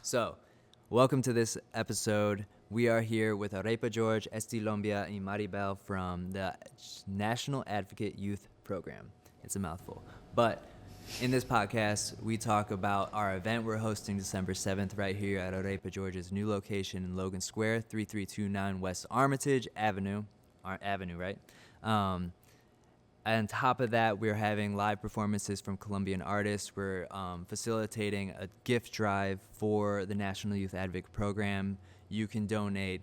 So, welcome to this episode. We are here with Arepa George, Estilombia, and Maribel from the National Advocate Youth Program. It's a mouthful. But in this podcast, we talk about our event we're hosting December 7th right here at Arepa George's new location in Logan Square, 3329 West Armitage Avenue. Right? On top of that, we're having live performances from Colombian artists. We're facilitating a gift drive for the National Youth Advocate Program. You can donate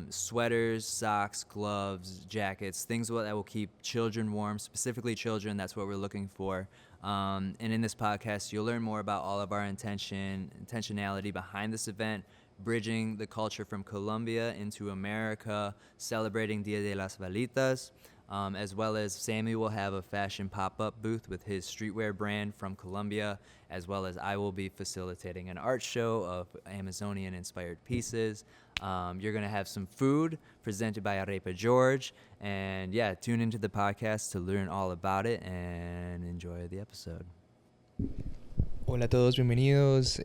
sweaters, socks, gloves, jackets, things that will keep children warm, specifically children. That's what we're looking for. And in this podcast, you'll learn more about all of our intentionality behind this event, bridging the culture from Colombia into America, celebrating Dia De Las Velitas. As well as Sammy will have a fashion pop-up booth with his streetwear brand from Colombia, as well as I will be facilitating an art show of Amazonian-inspired pieces. You're going to have some food presented by Arepa George. And yeah, tune into the podcast to learn all about it and enjoy the episode. Hola a todos, bienvenidos.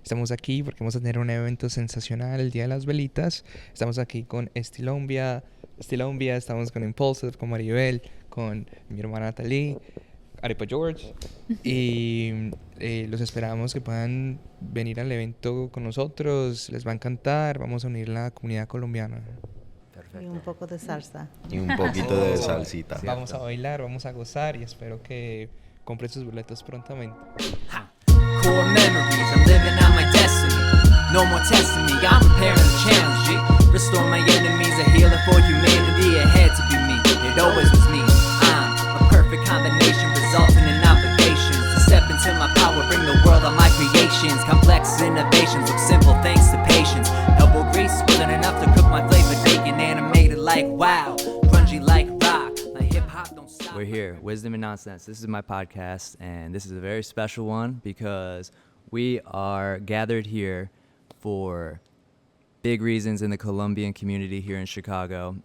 Estamos aquí porque vamos a tener un evento sensacional el Día de las Velitas. Estamos aquí con Estilombia, estamos con Impulsive, con Maribel, con mi hermana Natalie, Arepa George. Y los esperamos que puedan venir al evento con nosotros. Les va a encantar. Vamos a unir la comunidad colombiana. Y un poco de salsa. Y un poquito de salsita. Vamos a bailar, vamos a gozar y espero que compren sus boletos prontamente. Core memories, I'm living out my destiny. No more testing me, I'm preparing the challenge, G. Restore my enemies, a healer for humanity. It had to be me, it always was me. I'm a perfect combination, resulting in obligations to step into my power, bring the world on my creations. Complex innovations look simple thanks to patience. Elbow grease wasn't enough to cook my flavored bacon. Animated like wow, grungy like rock. My hip hop don't stop. We're here, Wisdom and Nonsense. This is my podcast, and this is a very special one because we are gathered here for big reasons in the Colombian community here in Chicago.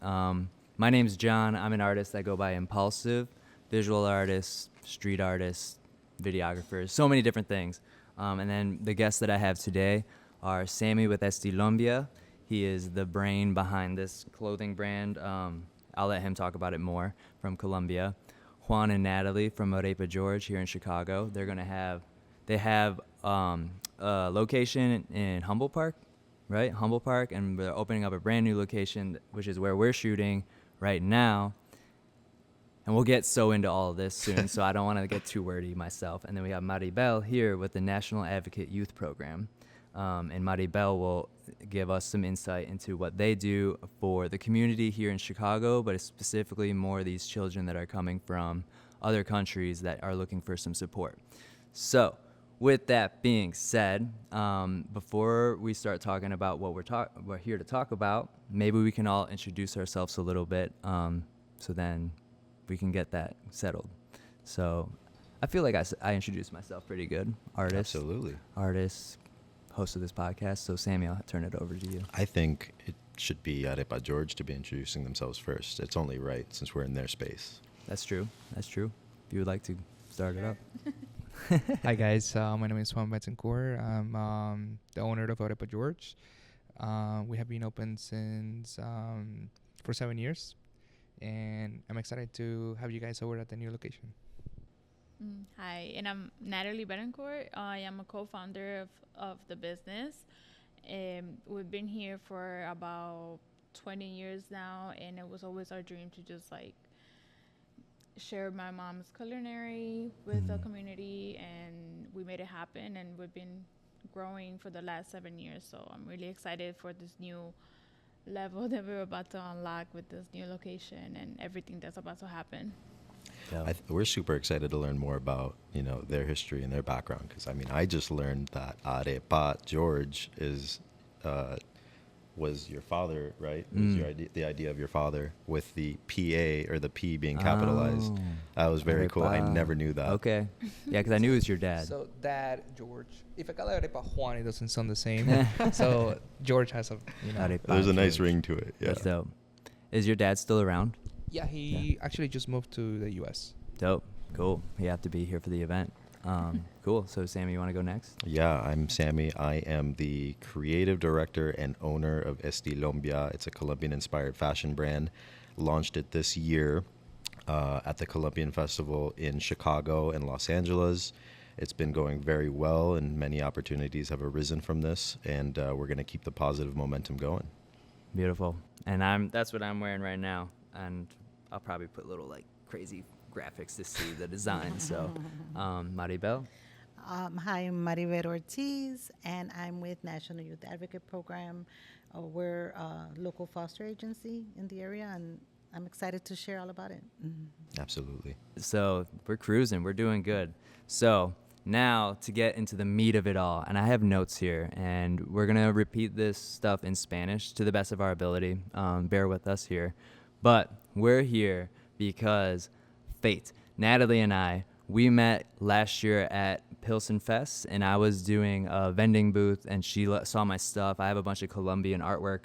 My name's John. I'm an artist. I go by Impulsive, visual artist, street artist, videographer, so many different things. And then the guests that I have today are Sammy with Estilombia. He is the brain behind this clothing brand. I'll let him talk about it more, from Colombia. Juan and Natalie from Arepa George here in Chicago. They have a location in Humboldt Park, right? Humboldt Park, and we're opening up a brand new location, which is where we're shooting right now. And we'll get so into all of this soon, so I don't want to get too wordy myself. And then we have Maribel here with the National Advocate Youth Program. And Maribel will give us some insight into what they do for the community here in Chicago, but specifically more these children that are coming from other countries that are looking for some support. So, with that being said, before we start talking about what we're here to talk about, maybe we can all introduce ourselves a little bit, so then we can get that settled. So, I feel like I introduced myself pretty good. Artist. Absolutely. Artist, host of this podcast. So, Sammy, I'll turn it over to you. I think it should be Arepa George to be introducing themselves first. It's only right since we're in their space. That's true. If you would like to start it up. Hi guys, my name is Juan Betancour. I'm the owner of Arepa George. We have been open since for 7 years, and I'm excited to have you guys over at the new location. Hi, and I'm Natalie Betancourt. I am a co-founder of the business. We've been here for about 20 years now, and it was always our dream to just share my mom's culinary with the community, and we made it happen, and we've been growing for the last 7 years. So I'm really excited for this new level that we're about to unlock with this new location and everything that's about to happen. We're super excited to learn more about, their history and their background, because I just learned that Arepa George was your father, right? It was the idea of your father with the PA, or the P being capitalized. That was very cool. I never knew that. Okay. Yeah, because I knew it was your dad. So Dad, George. If I call it Arepa Juan, it doesn't sound the same. So George has There's a nice ring to it. Yeah. That's dope. Is your dad still around? Yeah, he actually just moved to the U.S. Dope. Cool. You have to be here for the event. Cool. So, Sammy, you want to go next? Yeah, I'm Sammy. I am the creative director and owner of Estilombia. It's a Colombian-inspired fashion brand. Launched it this year at the Colombian Festival in Chicago and Los Angeles. It's been going very well, and many opportunities have arisen from this, and we're going to keep the positive momentum going. Beautiful. And that's what I'm wearing right now. And I'll probably put little like crazy graphics to see the design. So, Maribel. Hi, I'm Maribel Ortiz, and I'm with National Youth Advocate Program. We're a local foster agency in the area, and I'm excited to share all about it. Absolutely. So we're cruising. We're doing good. So now to get into the meat of it all, and I have notes here, and we're going to repeat this stuff in Spanish to the best of our ability. Bear with us here. But we're here because fate. Natalie and I, we met last year at Pilsen Fest, and I was doing a vending booth, and she saw my stuff. I have a bunch of Colombian artwork.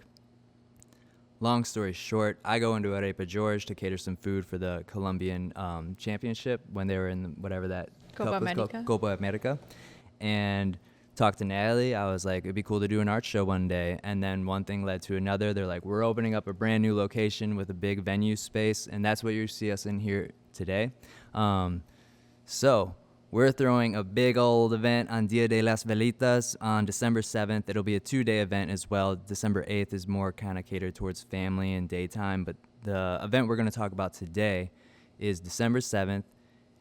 Long story short, I go into Arepa George to cater some food for the Colombian championship when they were in whatever that Copa cup was America. called, Copa America, and talked to Natalie. I was like, it'd be cool to do an art show one day. And then one thing led to another. They're like, we're opening up a brand new location with a big venue space, and that's what you see us in here today. So we're throwing a big old event on Dia De Las Velitas on December 7th. It'll be a 2-day event as well. December 8th is more kind of catered towards family and daytime, but the event we're going to talk about today is December 7th.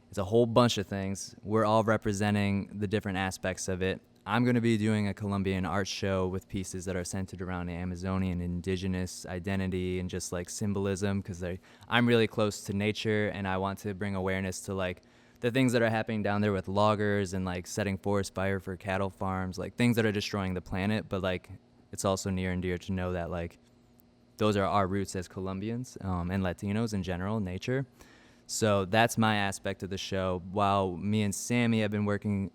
It's a whole bunch of things. We're all representing the different aspects of it. I'm going to be doing a Colombian art show with pieces that are centered around the Amazonian indigenous identity and just like symbolism, because I'm really close to nature, and I want to bring awareness to like the things that are happening down there with loggers and like setting forest fire for cattle farms, like things that are destroying the planet. But like it's also near and dear to know that like those are our roots as Colombians and Latinos in general, nature. So that's my aspect of the show, while me and Sammy have been working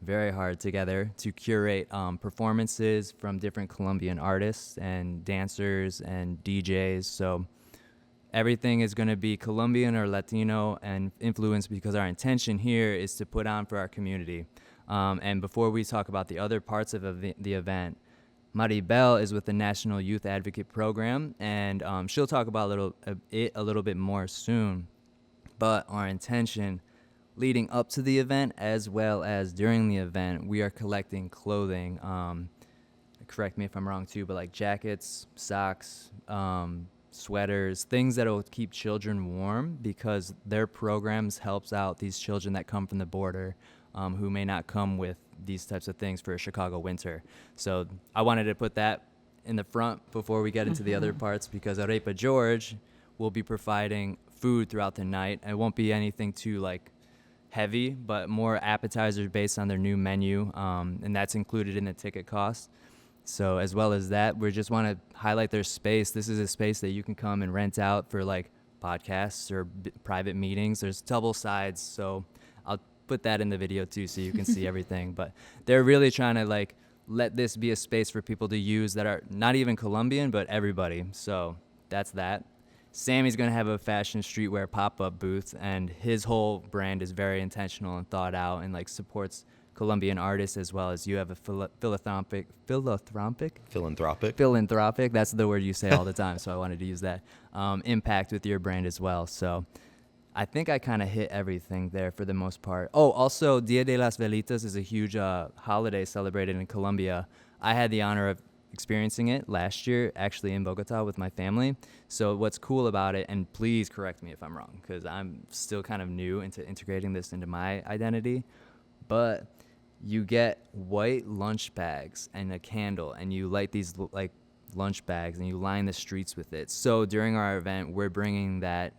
very hard together to curate performances from different Colombian artists and dancers and DJs. So everything is going to be Colombian or Latino and influenced, because our intention here is to put on for our community. And before we talk about the other parts of the event, Maribel is with the National Youth Advocate Program, and she'll talk about a little bit more soon. But our intention leading up to the event as well as during the event, we are collecting clothing. Correct me if I'm wrong too, but like jackets, socks, sweaters, things that will keep children warm, because their programs helps out these children that come from the border who may not come with these types of things for a Chicago winter. So I wanted to put that in the front before we get into the other parts, because Arepa George will be providing food throughout the night. It won't be anything too like heavy, but more appetizers based on their new menu, and that's included in the ticket cost. So as well as that, we just want to highlight their space. This is a space that you can come and rent out for like podcasts or private meetings. There's double sides, so I'll put that in the video too so you can see everything. But they're really trying to like let this be a space for people to use that are not even Colombian, but everybody. So that's that. Sammy's going to have a fashion streetwear pop-up booth, and his whole brand is very intentional and thought out and like supports Colombian artists, as well as you have a philanthropic, that's the word you say all the time, so I wanted to use that, impact with your brand as well. So I think I kind of hit everything there for the most part. Oh, also Dia de las Velitas is a huge holiday celebrated in Colombia. I had the honor of experiencing it last year, actually in Bogota with my family. So what's cool about it, and please correct me if I'm wrong, because I'm still kind of new into integrating this into my identity, but you get white lunch bags and a candle, and you light these like lunch bags and you line the streets with it. So during our event, we're bringing that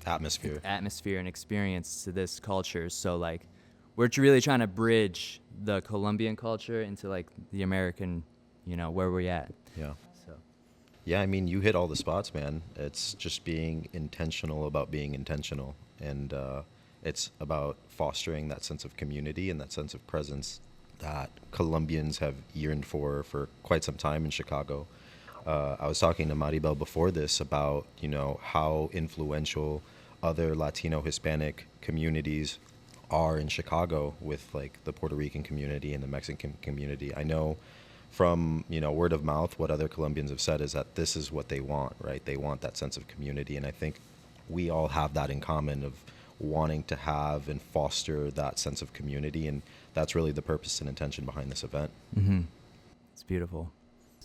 atmosphere and experience to this culture. So like we're really trying to bridge the Colombian culture into like the American, where we're at. Yeah. So. Yeah, I mean, you hit all the spots, man. It's just being intentional about being intentional. And it's about fostering that sense of community and that sense of presence that Colombians have yearned for quite some time in Chicago. I was talking to Maribel before this about, how influential other Latino Hispanic communities are in Chicago with like the Puerto Rican community and the Mexican community. I know from, you know, word of mouth, what other Colombians have said is that this is what they want, right? They want that sense of community. And I think we all have that in common of wanting to have and foster that sense of community. And that's really the purpose and intention behind this event. It's beautiful.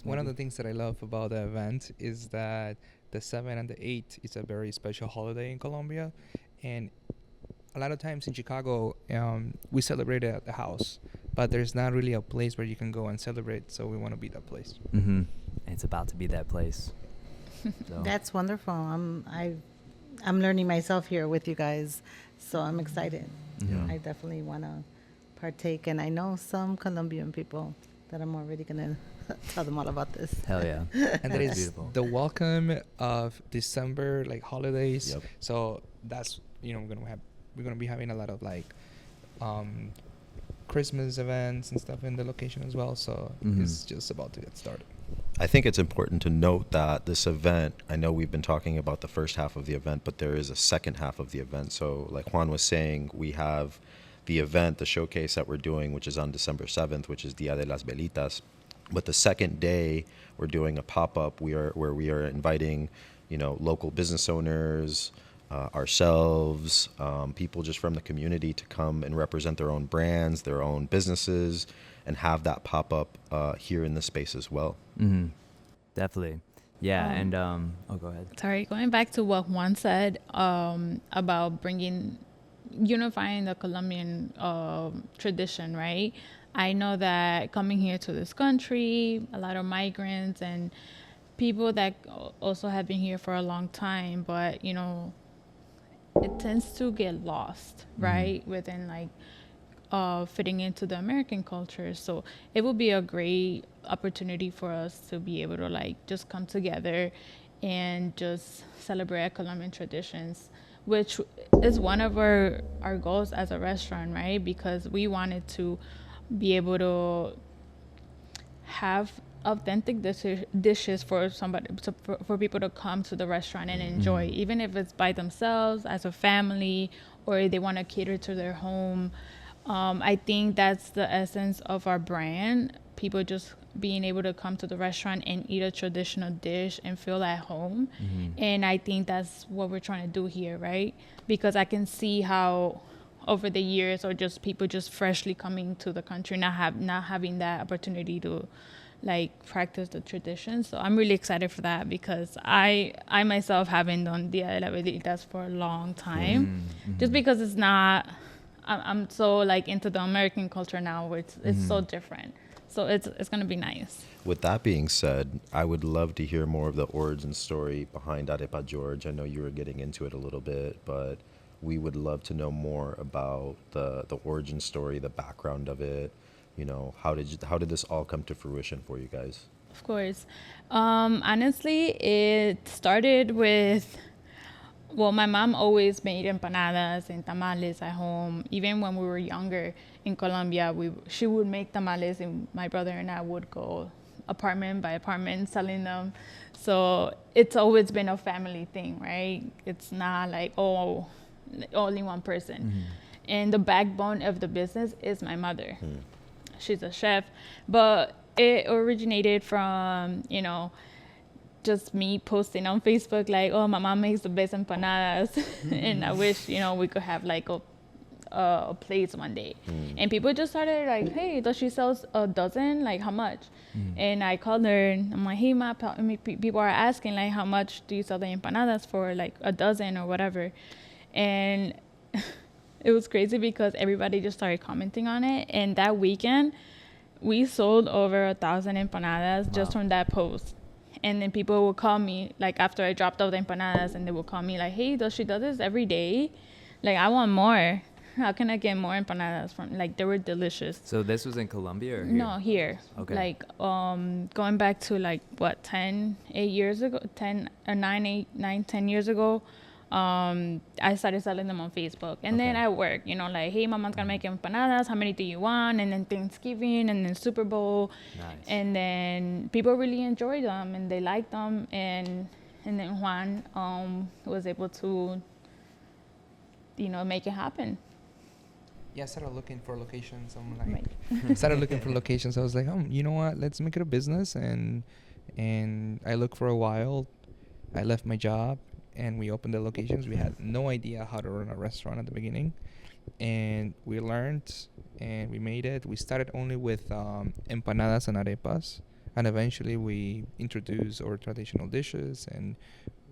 One of the things that I love about the event is that the 7th and the 8th is a very special holiday in Colombia. And a lot of times in Chicago, we celebrate it at the house, but there's not really a place where you can go and celebrate. So we want to be that place. It's about to be that place. So. That's wonderful. I'm learning myself here with you guys, so I'm excited. Yeah. I definitely want to partake, and I know some Colombian people that I'm already gonna tell them all about this. Hell yeah. And that is beautiful. the welcome of December, like holidays. Yep. So that's, you know, we're gonna be having a lot of like Christmas events and stuff in the location as well. So it's just about to get started. I think it's important to note that this event, I know we've been talking about the first half of the event, but there is a second half of the event. So like Juan was saying, we have the event, the showcase that we're doing, which is on December 7th, which is Dia De Las Velitas. But the second day, we're doing a pop-up where we are inviting, you know, local business owners, ourselves, people just from the community to come and represent their own brands, their own businesses, and have that pop-up here in this space as well. Definitely. Yeah, and go ahead. Sorry, going back to what Juan said about unifying the Colombian tradition, right? I know that coming here to this country, a lot of migrants and people that also have been here for a long time, but, you know, it tends to get lost, right? Within like fitting into the American culture. So it will be a great opportunity for us to be able to like just come together and just celebrate our Colombian traditions, which is one of our goals as a restaurant, right? Because we wanted to be able to have authentic dishes for for people to come to the restaurant and enjoy, even if it's by themselves, as a family, or they want to cater to their home. I think that's the essence of our brand. People just being able to come to the restaurant and eat a traditional dish and feel at home. And I think that's what we're trying to do here, right? Because I can see how over the years, or just people just freshly coming to the country, not having that opportunity to like practice the traditions. So I'm really excited for that, because I myself haven't done Dia De Las Velitas for a long time, just because it's not, I'm so like into the American culture now, where it's so different. So it's gonna be nice. With that being said, I would love to hear more of the origin story behind Arepa George. I know you were getting into it a little bit, but we would love to know more about the origin story, the background of it. You know, how did this all come to fruition for you guys? Of course. Honestly, it started with, well, my mom always made empanadas and tamales at home. Even when we were younger in Colombia, she would make tamales, and my brother and I would go apartment by apartment selling them. So it's always been a family thing, right? It's not like, only one person. And the backbone of the business is my mother. She's a chef, but it originated from, you know, just me posting on Facebook like, oh, my mom makes the best empanadas, and I wish, you know, we could have like a place one day. And people just started like, hey, does she sell a dozen? Like, how much? And I called her and I'm like, hey, ma, people are asking like, how much do you sell the empanadas for, like a dozen or whatever? And it was crazy because everybody just started commenting on it. And that weekend, we sold over 1,000 empanadas just from that post. And then people would call me, like after I dropped off the empanadas, and they would call me like, hey, does she do this every day? Like, I want more. How can I get more empanadas from? Like, they were delicious. So this was in Colombia or here? No, here. Okay. Like, going back to like, what, 10 years ago, 10 or 10 years ago. I started selling them on Facebook, and then at work, you know, like, hey, mama's gonna make empanadas, how many do you want? And then Thanksgiving, and then Super Bowl. Nice. And then people really enjoyed them and they liked them, and then Juan was able to, you know, make it happen. I started looking for locations. I'm like, Right. started looking for locations. I was like, you know what? Let's make it a business. And I looked for a while. I left my job and we opened the locations. We had no idea how to run a restaurant at the beginning, and we learned and we made it. We started only with empanadas and arepas, and eventually we introduced our traditional dishes, and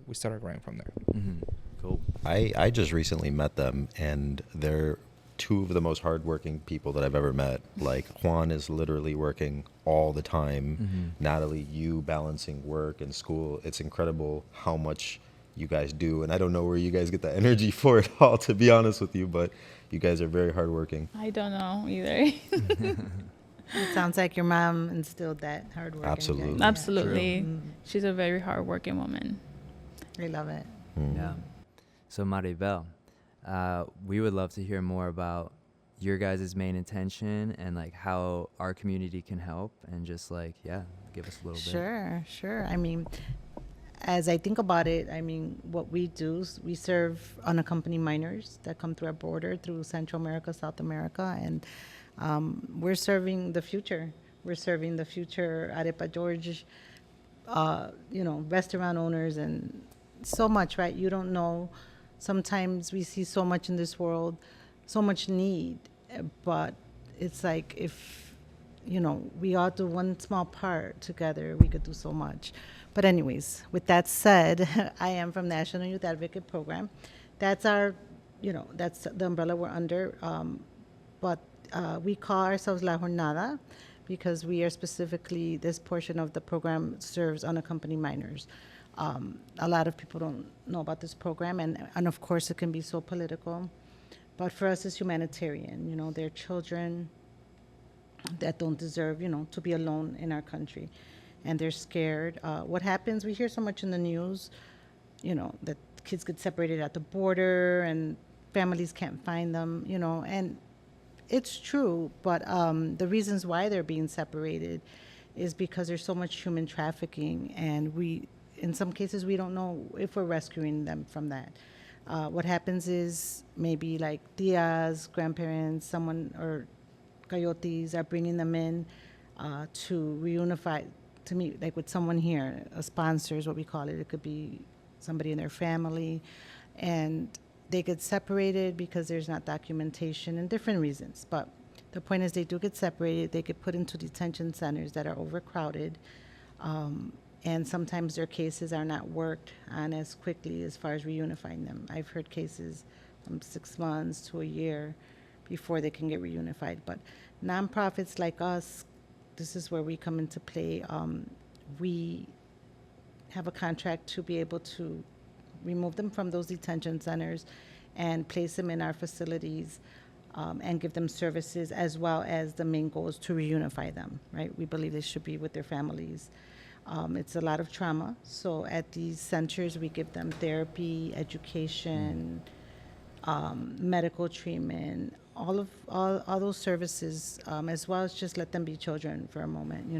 we started growing from there. Mm-hmm. Cool. I just recently met them, and they're two of the most hardworking people that I've ever met. Like, Juan is literally working all the time. Mm-hmm. Natalie, you balancing work and school. It's incredible how much you guys do, and I don't know where you guys get the energy for it all, to be honest with you, but you guys are very hardworking. I don't know either. It sounds like your mom instilled that hard work. in you. Absolutely. Yeah. Absolutely. Mm. She's a very hardworking woman. I love it. Yeah. So Maribel, we would love to hear more about your guys' main intention and like how our community can help, and just like, give us a little bit. Sure. I mean, as I think about it, I mean, what we do is we serve unaccompanied minors that come through our border through Central America, South America, and we're serving the future. We're serving the future Arepa George, restaurant owners, and so much, right? You don't know. Sometimes we see so much in this world, so much need, but it's like if, we all do one small part together, we could do so much. But anyways, with that said, I am from National Youth Advocate Program. That's our, that's the umbrella we're under. But we call ourselves La Jornada because we are specifically, this portion of the program serves unaccompanied minors. A lot of people don't know about this program, and of course it can be so political. But for us, it's humanitarian. They're children that don't deserve, to be alone in our country. And they're scared. What happens, we hear so much in the news, that kids get separated at the border and families can't find them, and it's true, but the reasons why they're being separated is because there's so much human trafficking, and in some cases, we don't know if we're rescuing them from that. What happens is maybe like tias, grandparents, someone, or coyotes are bringing them in to reunify, to meet like with someone here. A sponsor is what we call it. It could be somebody in their family, and they get separated because there's not documentation and different reasons. But the point is, they do get separated. They get put into detention centers that are overcrowded, and sometimes their cases are not worked on as quickly as far as reunifying them. I've heard cases from 6 months to a year before they can get reunified. But nonprofits like us, this is where we come into play. We have a contract to be able to remove them from those detention centers and place them in our facilities, and give them services, as well as the main goal is to reunify them, right? We believe they should be with their families. It's a lot of trauma. So at these centers, we give them therapy, education, medical treatment, all those services, as well as just let them be children for a moment,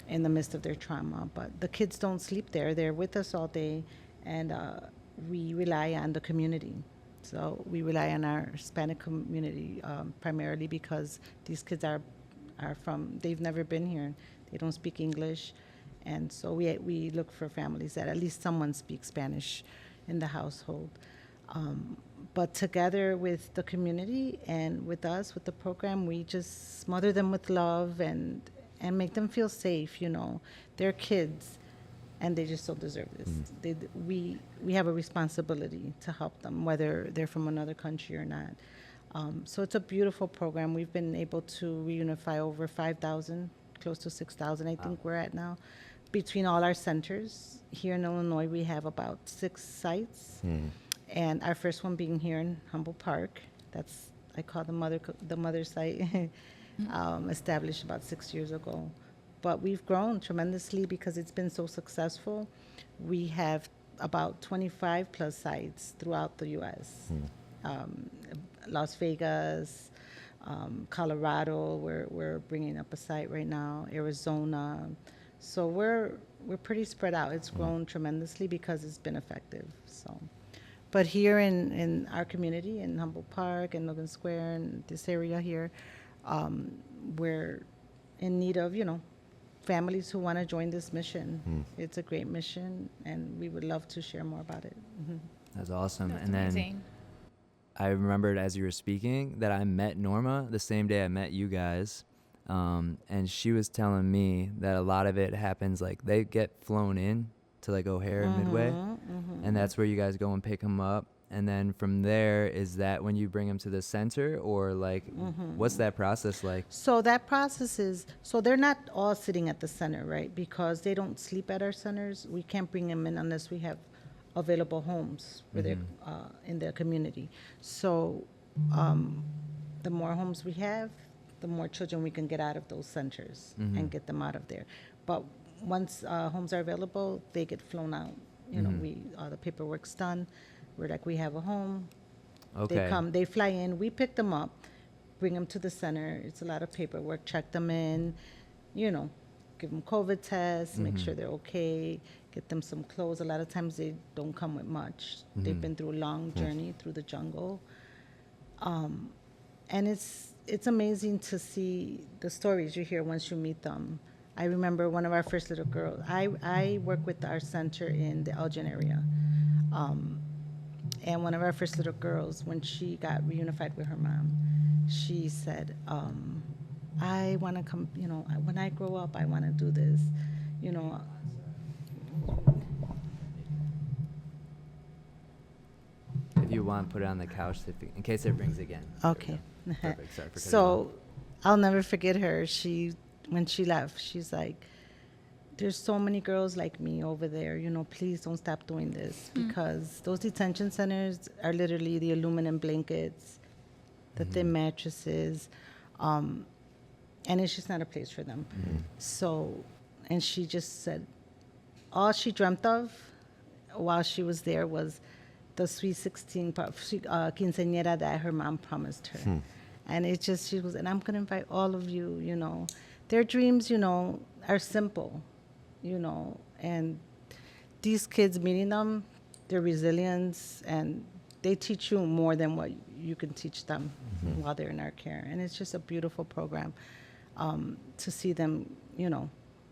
in the midst of their trauma. But the kids don't sleep there. They're with us all day, and we rely on the community. So we rely on our Hispanic community primarily because these kids are they've never been here. They don't speak English. And so we look for families that at least someone speaks Spanish in the household. But together with the community and with us, with the program, we just smother them with love and make them feel safe. They're kids, and they just don't deserve this. We have a responsibility to help them, whether they're from another country or not. So it's a beautiful program. We've been able to reunify over 5,000, close to 6,000, I think we're at now. Between all our centers here in Illinois, we have about 6 sites, and our first one being here in Humboldt Park. That's, I call the mother site, established about 6 years ago. But we've grown tremendously because it's been so successful. We have about 25 plus sites throughout the U.S. Las Vegas, Colorado, we're bringing up a site right now, Arizona. So we're pretty spread out. It's grown tremendously because it's been effective. So But here in our community, in Humboldt Park and Logan Square and this area here, we're in need of, families who want to join this mission. It's a great mission, and we would love to share more about it. That's awesome. That's and then amazing. I remembered as you were speaking that I met Norma the same day I met you guys. And she was telling me that a lot of it happens, like they get flown in to like O'Hare Midway, and that's where you guys go and pick them up. And then from there, is that when you bring them to the center, or like what's that process like? So that process is, so they're not all sitting at the center, right? Because they don't sleep at our centers. We can't bring them in unless we have available homes for their, in their community. So the more homes we have, the more children we can get out of those centers and get them out of there. But once homes are available, they get flown out. You know, the paperwork's done. We're like, we have a home. Okay. They come, they fly in, we pick them up, bring them to the center. It's a lot of paperwork, check them in, give them COVID tests, make sure they're okay, get them some clothes. A lot of times they don't come with much. They've been through a long journey through the jungle. And it's amazing to see the stories you hear once you meet them. I remember one of our first little girls. I work with our center in the Elgin area. And one of our first little girls, when she got reunified with her mom, she said, I want to come, when I grow up, I want to do this, If you want, put it on the couch in case it rings again. Okay. Perfect. Sorry for cutting you So I'll never forget her. When she left, she's like, there's so many girls like me over there, please don't stop doing this, because those detention centers are literally the aluminum blankets, the thin mattresses, and it's just not a place for them. So, and she just said, all she dreamt of while she was there was the sweet 16 quinceañera that her mom promised her. And it just, she was, and I'm going to invite all of you, their dreams, are simple. And these kids, meeting them, their resilience, and they teach you more than what you can teach them while they're in our care. And it's just a beautiful program to see them,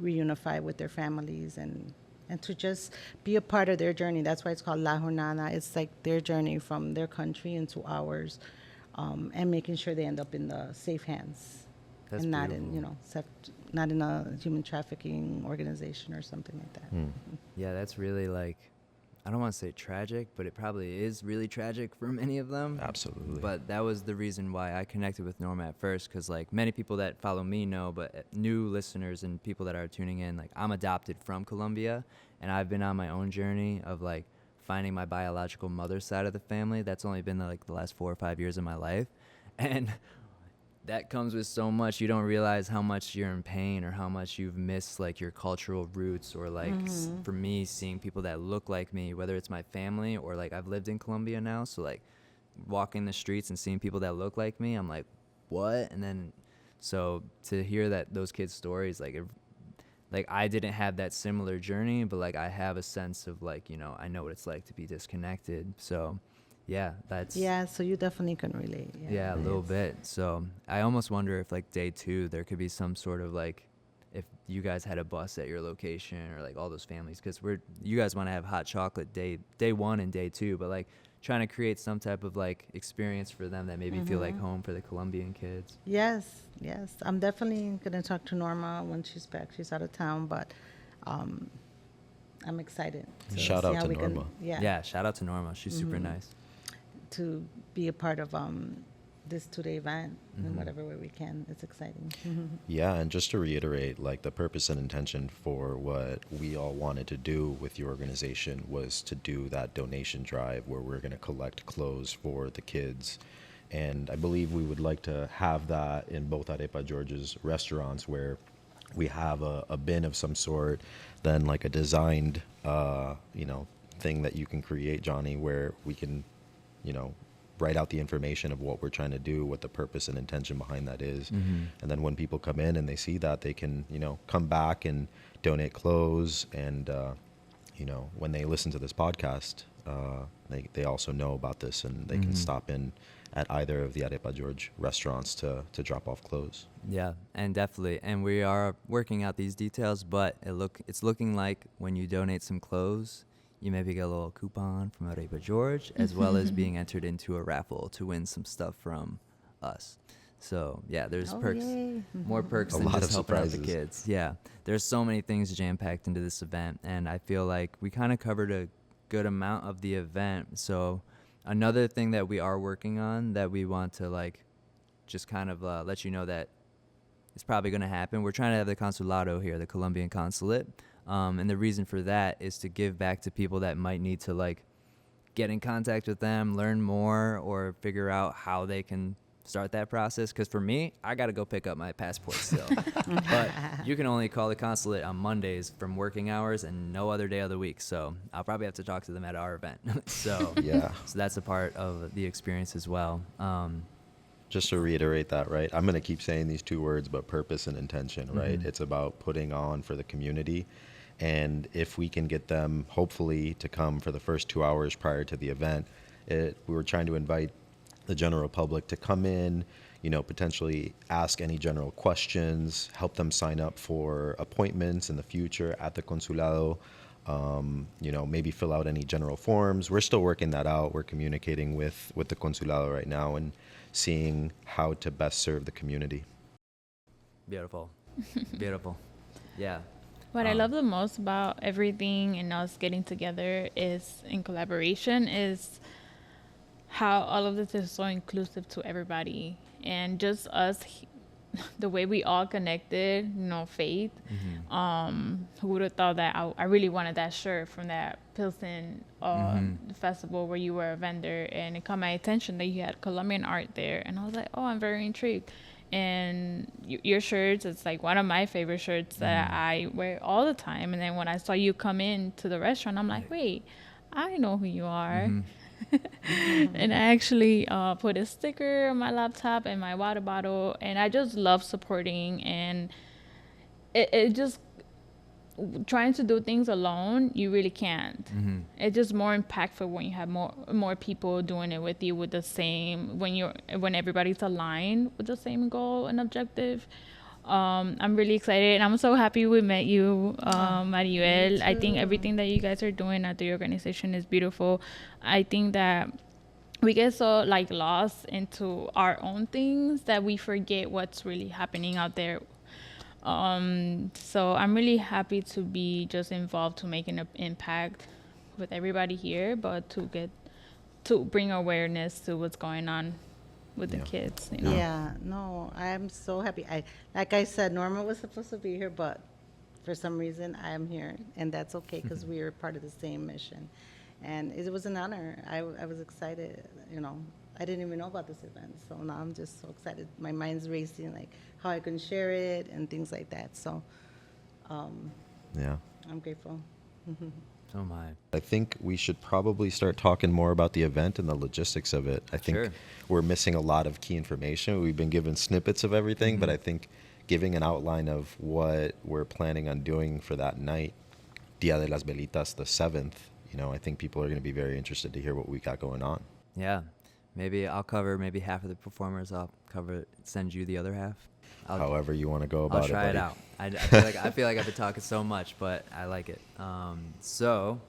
reunify with their families and to just be a part of their journey. That's why it's called La Jornada. It's like their journey from their country into ours, and making sure they end up in the safe hands. That's and not beautiful. in, not in a human trafficking organization or something like that. Yeah, that's really like, I don't want to say tragic, but it probably is really tragic for many of them. Absolutely. But that was the reason why I connected with Norma at first, because like many people that follow me know, but new listeners and people that are tuning in, like I'm adopted from Colombia, and I've been on my own journey of like finding my biological mother's side of the family. That's only been like the last 4 or 5 years of my life. And that comes with so much. You don't realize how much you're in pain or how much you've missed like your cultural roots, or like for me, seeing people that look like me, whether it's my family or like I've lived in Colombia now, so like walking the streets and seeing people that look like me, I'm like, what? And then so to hear that those kids' stories, like I didn't have that similar journey, but like I have a sense of like, I know what it's like to be disconnected. So yeah, that's... Yeah, so you definitely can relate. Yeah, a little bit. So I almost wonder if like day 2, there could be some sort of like, if you guys had a bus at your location or like all those families, because you guys want to have hot chocolate day 1 and day 2, but like trying to create some type of like experience for them that maybe feel like home for the Colombian kids. Yes. I'm definitely going to talk to Norma when she's back. She's out of town, but I'm excited. to Shout see out how to we can- Norma. Yeah, shout out to Norma. She's super nice. To be a part of this 2-day event in whatever way we can. It's exciting. Yeah, and just to reiterate, like the purpose and intention for what we all wanted to do with the organization was to do that donation drive where we're going to collect clothes for the kids. And I believe we would like to have that in both Arepa George's restaurants, where we have a bin of some sort, then like a designed, thing that you can create, Johnny, where we can, write out the information of what we're trying to do, what the purpose and intention behind that is. And then when people come in and they see that, they can, come back and donate clothes. And, when they listen to this podcast, they also know about this, and they can stop in at either of the Arepa George restaurants to drop off clothes. Yeah, and definitely. And we are working out these details, but it's looking like when you donate some clothes, you maybe get a little coupon from Arepa George, as well as being entered into a raffle to win some stuff from us. So yeah, there's perks, yay. more perks A than lot just of helping out the surprises. kids. Yeah, there's so many things jam-packed into this event, and I feel like we kind of covered a good amount of the event. So another thing that we are working on that we want to like just kind of let you know that it's probably going to happen. We're trying to have the consulado here, the Colombian consulate, and the reason for that is to give back to people that might need to like get in contact with them, learn more, or figure out how they can start that process. Because for me, I got to go pick up my passport still. But you can only call the consulate on Mondays from working hours and no other day of the week. So I'll probably have to talk to them at our event. So Yeah. so that's a part of the experience as well. Just to reiterate that, right? I'm going to keep saying these two words, but purpose and intention, right? It's about putting on for the community. And if we can get them, hopefully, to come for the first 2 hours prior to the event, we were trying to invite the general public to come in, potentially ask any general questions, help them sign up for appointments in the future at the consulado, maybe fill out any general forms. We're still working that out. We're communicating with the consulado right now and seeing how to best serve the community. Beautiful. Beautiful. Yeah. What I love the most about everything and us getting together is in collaboration is how all of this is so inclusive to everybody, and just us, the way we all connected, faith. Who would have thought that I really wanted that shirt from that Pilsen festival where you were a vendor, and it caught my attention that you had Colombian art there, and I was like, oh, I'm very intrigued. And your shirts, it's like one of my favorite shirts that I wear all the time. And then when I saw you come in to the restaurant, I'm like, wait, I know who you are. And I actually put a sticker on my laptop and my water bottle, and I just love supporting. And it just, trying to do things alone, you really can't. It's just more impactful when you have more people doing it with you with the same, when everybody's aligned with the same goal and objective. I'm really excited, and I'm so happy we met you, Maribel. I think everything that you guys are doing at the organization is beautiful. I think that we get so lost into our own things that we forget what's really happening out there. So I'm really happy to be just involved, to make an impact with everybody here, but to bring awareness to what's going on with the kids. Yeah, no, I'm so happy. Like I said, Norma was supposed to be here, but for some reason I am here, and that's okay because we are part of the same mission. And it was an honor. I was excited, I didn't even know about this event, so now I'm just so excited. My mind's racing, how I can share it and things like that. So, Yeah. I'm grateful. So am I. I think we should probably start talking more about the event and the logistics of it. I think Sure. we're missing a lot of key information. We've been given snippets of everything, but I think giving an outline of what we're planning on doing for that night, Dia De Las Velitas, the 7th, I think people are going to be very interested to hear what we got going on. Yeah. Maybe I'll cover maybe half of the performers. I'll send you the other half. However you want to go about I'll try it, it out. I feel like I've been talking so much, but I like it. So,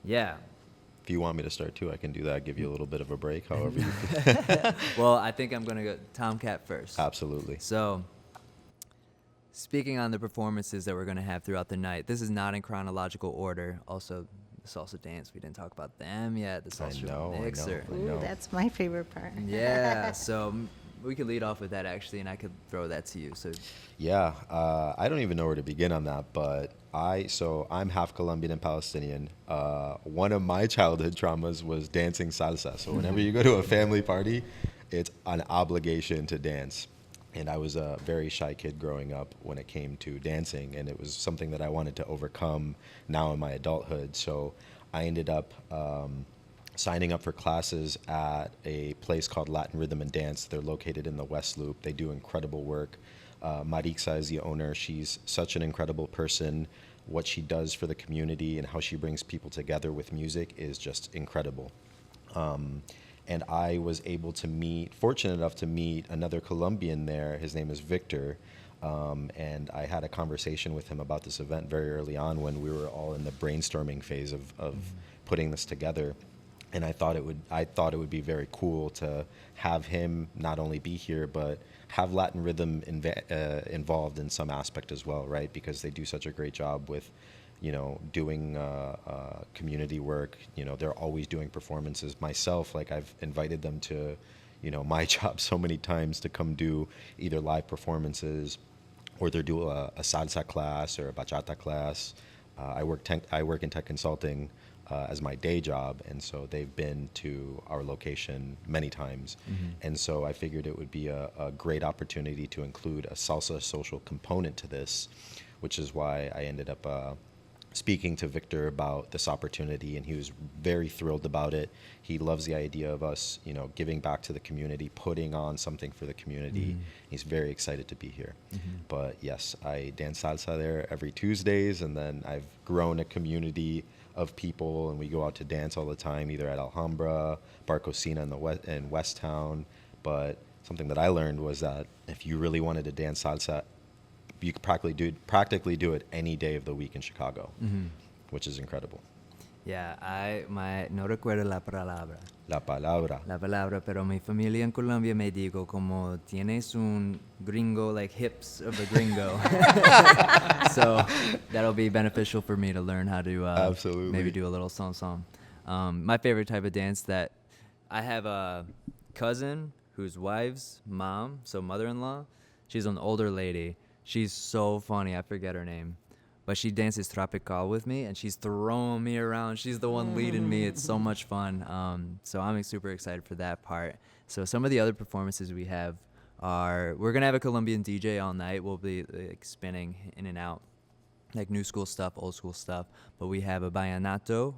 yeah. If you want me to start too, I can do that. Give you a little bit of a break, however you feel. Well, I think I'm going to go Tomcat first. Absolutely. So, speaking on the performances that we're going to have throughout the night, this is not in chronological order. Also, the salsa dance, we didn't talk about them yet. The salsa mixer. I Ooh, know. that's my favorite part. Yeah, so we could lead off with that actually, and I could throw that to you. So Yeah, I don't even know where to begin on that, but I'm half Colombian and Palestinian. One of my childhood traumas was dancing salsa. So whenever you go to a family party, it's an obligation to dance. And I was a very shy kid growing up when it came to dancing, and it was something that I wanted to overcome now in my adulthood. So I ended up signing up for classes at a place called Latin Rhythm and Dance. They're located in the West Loop. They do incredible work. Marixa is the owner. She's such an incredible person. what she does for the community and how she brings people together with music is just incredible. And I was fortunate enough to meet another Colombian there. His name is Victor. And I had a conversation with him about this event very early on when we were all in the brainstorming phase of putting this together. And I thought it would be very cool to have him not only be here, but have Latin rhythm involved in some aspect as well, right? Because they do such a great job with, doing community work. They're always doing performances. Myself, like I've invited them to, my job so many times to come do either live performances or they do a salsa class or a bachata class. I work in tech consulting as my day job, and so they've been to our location many times. And so I figured it would be a great opportunity to include a salsa social component to this, which is why I ended up speaking to Victor about this opportunity, and he was very thrilled about it. He loves the idea of us, giving back to the community, putting on something for the community. He's very excited to be here. But yes, I dance salsa there every Tuesdays, and then I've grown a community of people, and we go out to dance all the time, either at Alhambra, Bar Cocina in West Town. But something that I learned was that if you really wanted to dance salsa, you could practically do it any day of the week in Chicago, which is incredible. Yeah, no recuerdo la palabra. La palabra. La palabra, pero mi familia en Colombia me dijo como tienes un gringo, like hips of a gringo. So that'll be beneficial for me to learn how to Absolutely. maybe do a little song. My favorite type of dance that I have a cousin whose wife's mom, so mother-in-law, she's an older lady. She's so funny. I forget her name. But she dances tropical with me, and she's throwing me around. She's the one leading me. It's so much fun. So I'm super excited for that part. So some of the other performances we have are, we're going to have a Colombian DJ all night. We'll be like spinning in and out, like new school stuff, old school stuff. But we have a vallenato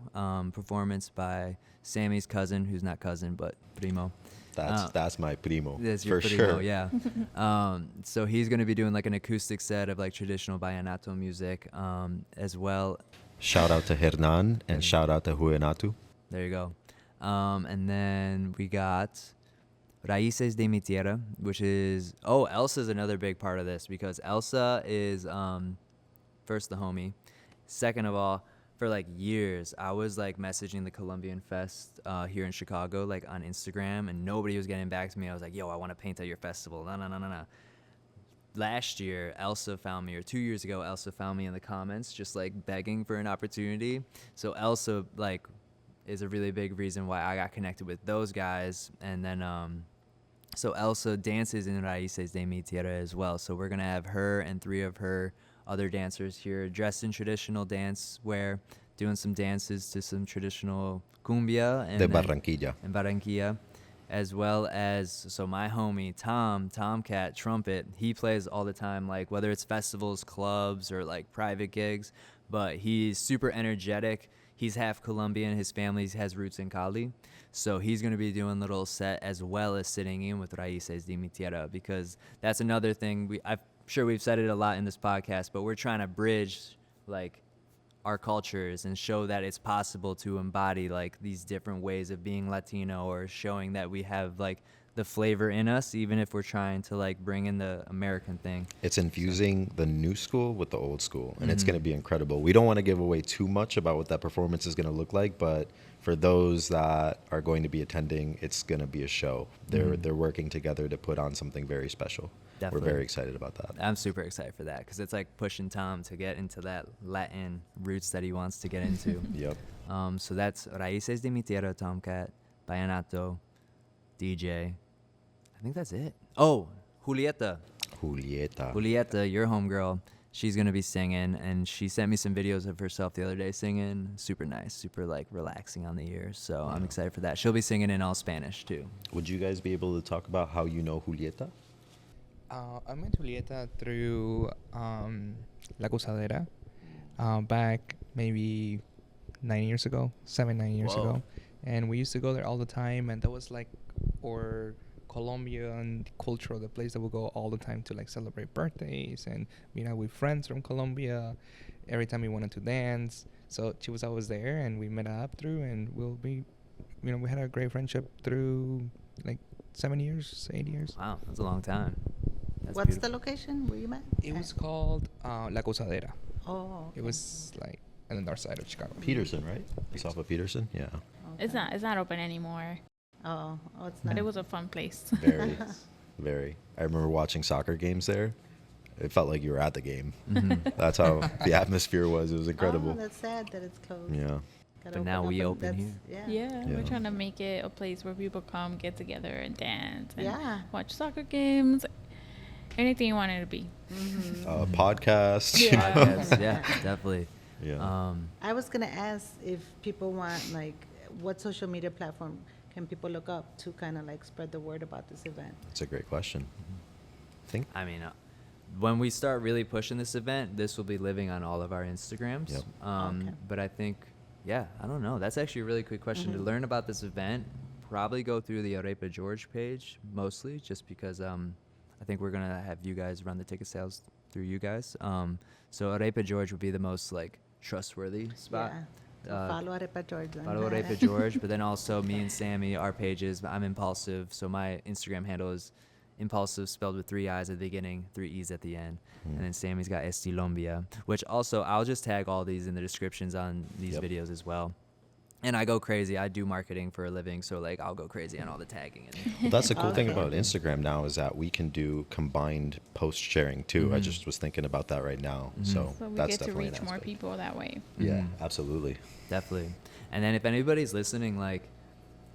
performance by Sammy's cousin, who's not cousin, but primo. That's my primo. That's your for primo, sure. yeah. So he's going to be doing like an acoustic set of like traditional vallenato music as well. Shout out to Hernan and shout out to Juvenatu. There you go. And then we got Raíces de mi Tierra, which is, Elsa's another big part of this because Elsa is, first, the homie. Second of all, for like years, I was like messaging the Colombian Fest here in Chicago, like on Instagram, and nobody was getting back to me. I was like, yo, I want to paint at your festival. No. Last year, Elsa found me, or 2 years ago, Elsa found me in the comments, just like begging for an opportunity. So Elsa like is a really big reason why I got connected with those guys. And then, so Elsa dances in Raíces de mi Tierra as well. So we're going to have her and 3 of her other dancers here dressed in traditional dance wear, doing some dances to some traditional cumbia De Barranquilla. In Barranquilla, as well as, so my homie Tomcat trumpet, he plays all the time, like whether it's festivals, clubs, or like private gigs, but he's super energetic. He's half Colombian. His family has roots in Cali. So he's going to be doing a little set as well as sitting in with Raíces de mi Tierra, because that's another thing I'm sure we've said it a lot in this podcast, but we're trying to bridge like our cultures and show that it's possible to embody like these different ways of being Latino, or showing that we have like the flavor in us, even if we're trying to like bring in the American thing. It's infusing the new school with the old school, and it's going to be incredible. We don't want to give away too much about what that performance is going to look like, but for those that are going to be attending, it's going to be a show. They're working together to put on something very special. Definitely. We're very excited about that. I'm super excited for that because it's like pushing Tom to get into that Latin roots that he wants to get into. Yep. So that's Raíces de mi Tierra, Tomcat, Vallenato, DJ. I think that's it. Oh, Julieta, your homegirl. She's going to be singing, and she sent me some videos of herself the other day singing. Super nice, super like relaxing on the ear. So I'm excited for that. She'll be singing in all Spanish too. Would you guys be able to talk about how you know Julieta? I met Julieta through La Cosadera back maybe 9 years ago, 9 years Whoa. ago. And we used to go there all the time, and that was like our Colombian culture of the place that we go all the time to like celebrate birthdays and meet out with friends from Colombia. Every time we wanted to dance, so she was always there, and we met up through, and we had a great friendship through like 7 years, 8 years. Wow, that's a long time. That's What's beautiful. the location where you met? It was called La Cosadera. Oh. It was like on the north side of Chicago. Peterson, right? It's off of Peterson. Yeah. It's not open anymore. Oh, it's But not. it was a fun place. Very, very. I remember watching soccer games there. It felt like you were at the game. That's how the atmosphere was. It was incredible. Oh, that's sad that it's closed. Yeah. Gotta But now open we up open and here. Yeah, Yeah. we're trying to make it a place where people come, get together, and dance, and Yeah. watch soccer games, anything you want it to be. Podcast. you Yeah. know? Yes, yeah, definitely. Yeah. I was gonna ask if people want, like, what social media platform can people look up to kind of like spread the word about this event? That's a great question. Think. I mean, when we start really pushing this event, this will be living on all of our Instagrams. Yep. Okay. But I think, yeah, I don't know. That's actually a really quick question. To learn about this event, probably go through the Arepa George page mostly, just because I think we're going to have you guys run the ticket sales through you guys. So Arepa George would be the most, like, trustworthy spot. Yeah. So follow Arepa George. then. Follow Arepa George, but then also me and Sammy, our pages. I'm Impulsive, so my Instagram handle is Impulsive, spelled with 3 I's at the beginning, 3 E's at the end. And then Sammy's got Estilombia, which also I'll just tag all these in the descriptions on these Yep. videos as well. And I go crazy. I do marketing for a living, so like I'll go crazy on all the tagging. And Well, that's the cool thing Okay. about Instagram now is that we can do combined post sharing too. I just was thinking about that right now. So, So we that's get to definitely an reach more aspect. people that way. Yeah, absolutely. Definitely. And then if anybody's listening, like,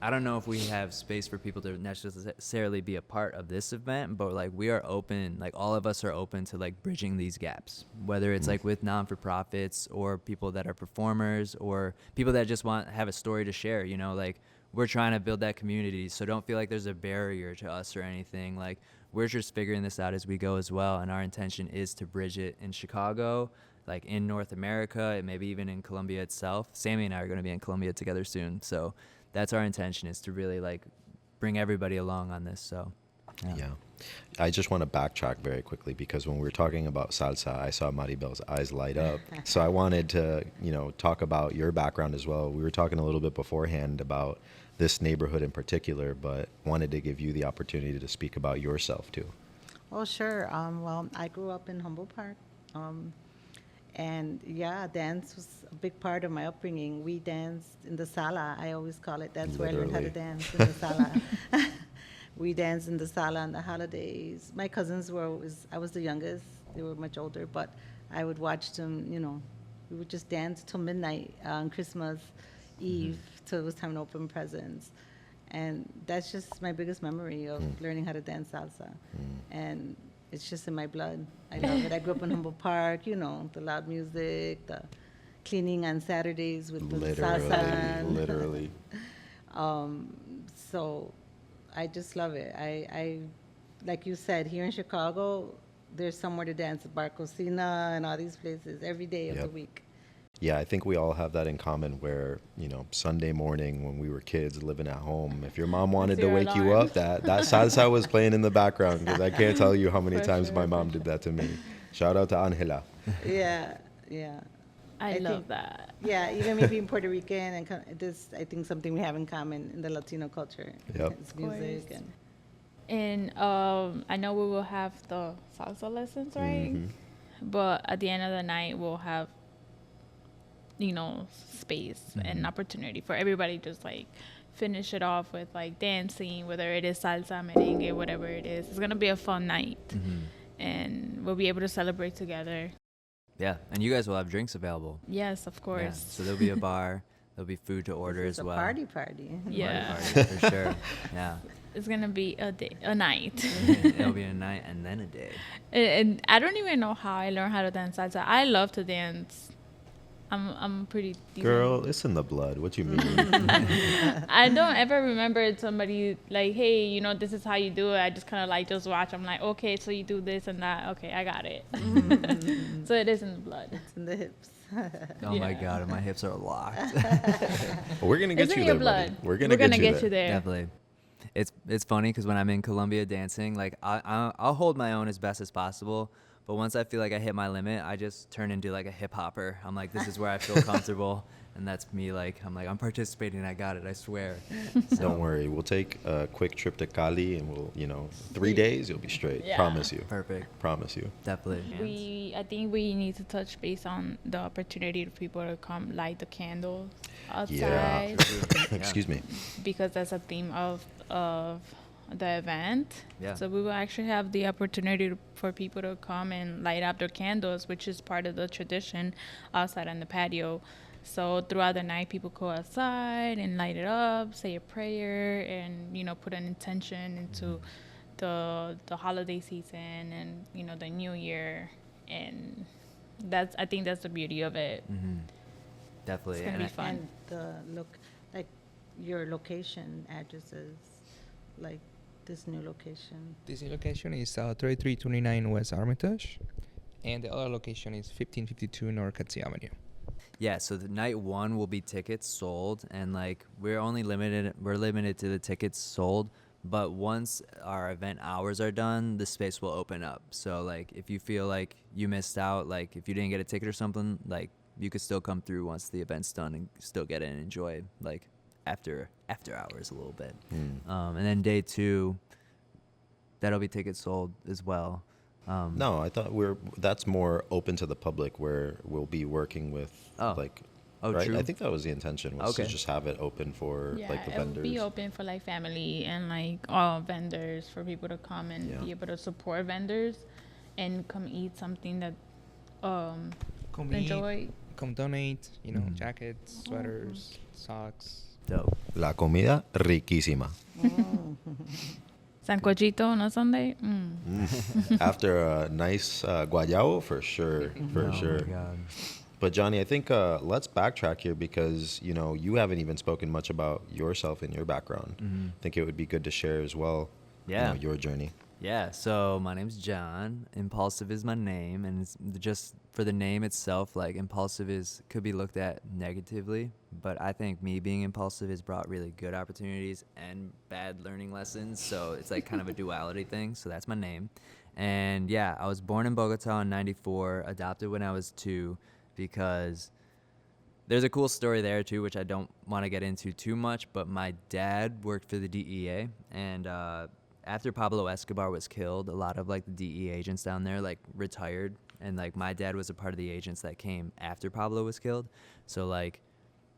I don't know if we have space for people to necessarily be a part of this event, but like we are open, like all of us are open to like bridging these gaps, whether it's like with non-for-profits or people that are performers or people that just have a story to share, you know, like we're trying to build that community. So don't feel like there's a barrier to us or anything. Like we're just figuring this out as we go as well. And our intention is to bridge it in Chicago, like in North America, and maybe even in Colombia itself. Sammy and I are going to be in Colombia together soon. So that's our intention, is to really like bring everybody along on this. So Yeah. I just want to backtrack very quickly because when we were talking about salsa, I saw Maribel's eyes light up. So I wanted to, talk about your background as well. We were talking a little bit beforehand about this neighborhood in particular, but wanted to give you the opportunity to speak about yourself too. Oh, sure. Well, I grew up in Humboldt Park. And yeah, dance was a big part of my upbringing. We danced in the sala. I always call it. That's where I learned how to Literally. dance, in the sala. We danced in the sala on the holidays. My cousins I was the youngest. They were much older, but I would watch them, we would just dance till midnight on Christmas Eve till it was time to open presents. And that's just my biggest memory of learning how to dance salsa. And it's just in my blood. I love it. I grew up in Humboldt Park, the loud music, the cleaning on Saturdays with the salsa. Literally. So I just love it. I like you said, here in Chicago, there's somewhere to dance at Bar Cocina and all these places every day of the Yep. week. Yeah, I think we all have that in common where, Sunday morning when we were kids living at home, if your mom wanted to your wake you alarm. up, that salsa was playing in the background because I can't tell you how many For times sure, my for mom did that to me. Shout out to Angela. Yeah. I love think- that. Yeah, even me being Puerto Rican, and this, I think, something we have in common in the Latino culture. Yep. It's music course. and And I know we will have the salsa lessons, right? But at the end of the night, we'll have, space and opportunity for everybody to just like finish it off with like dancing, whether it is salsa, merengue, whatever it is. It's gonna be a fun night, and we'll be able to celebrate together. yeah, and you guys will have drinks available. Yes, of Yeah, course. so there'll be a bar, there'll be food to order it's as a well. party. Yeah. Party, for sure. Yeah. It's gonna be a night. It'll be a night and then a day. And I don't even know how I learned how to dance salsa. I love to dance. I'm pretty decent. Girl, it's in the blood. What you mean? I don't ever remember somebody like, hey, this is how you do it. I just kind of like just watch. I'm like, okay, so you do this and that. Okay, I got it. So it is in the blood. It's in the hips. Oh my Yeah. God, and my hips are locked. Well, we're gonna get It's you in there, your blood. buddy. We're gonna get you there. there. Definitely. It's funny because when I'm in Colombia dancing, like I'll hold my own as best as possible. But once I feel like I hit my limit, I just turn into like a hip hopper. I'm like, this is where I feel comfortable. And that's me. Like, I'm like, I'm participating. I got it. I swear. So, Don't worry. We'll take a quick trip to Cali and we'll, 3 days, you'll be straight. Yeah. Promise you. Perfect. Promise you. Definitely. I think we need to touch base on the opportunity for people to come light the candles outside. Yeah. Excuse me. Because that's a theme of the event. Yeah. So we will actually have the opportunity for people to come and light up their candles, which is part of the tradition outside on the patio. So throughout the night, people go outside and light it up, say a prayer, and put an intention into the holiday season and the new year. And I think that's the beauty of it. Mm-hmm. Definitely. It's gonna be fun. And the look, like your location addresses, like this new location. This new location is 3329 West Armitage, and the other location is 1552 North Katsi Avenue. Yeah, so the night one will be tickets sold, and like we're limited to the tickets sold, but once our event hours are done, the space will open up. So like if you feel like you missed out, like if you didn't get a ticket or something, like you could still come through once the event's done and still get in and enjoy like after hours a little bit. And then day two, that'll be tickets sold as well. No, I thought that's more open to the public where we'll be working with right? True. I think that was the intention, was to just have it open for like the it will vendors. be open for like family and like all vendors, for people to come and be able to support vendors and come eat something that enjoy. Come donate, jackets, sweaters, socks. Dope. La comida riquísima. Sancochito on a Sunday. After a nice guayao, for sure, for sure. My God. But Johnny, I think let's backtrack here because you haven't even spoken much about yourself and your background. I think it would be good to share as well. Yeah. Your journey. Yeah, so my name's John. Impulsive is my name, and it's just for the name itself, like impulsive could be looked at negatively, but I think me being impulsive has brought really good opportunities and bad learning lessons, so it's like kind of a duality thing, so that's my name. And yeah, I was born in Bogota in 94, adopted when I was 2, because there's a cool story there too, which I don't want to get into too much, but my dad worked for the DEA, and after Pablo Escobar was killed, a lot of like the DEA agents down there like retired, and like my dad was a part of the agents that came after Pablo was killed. So like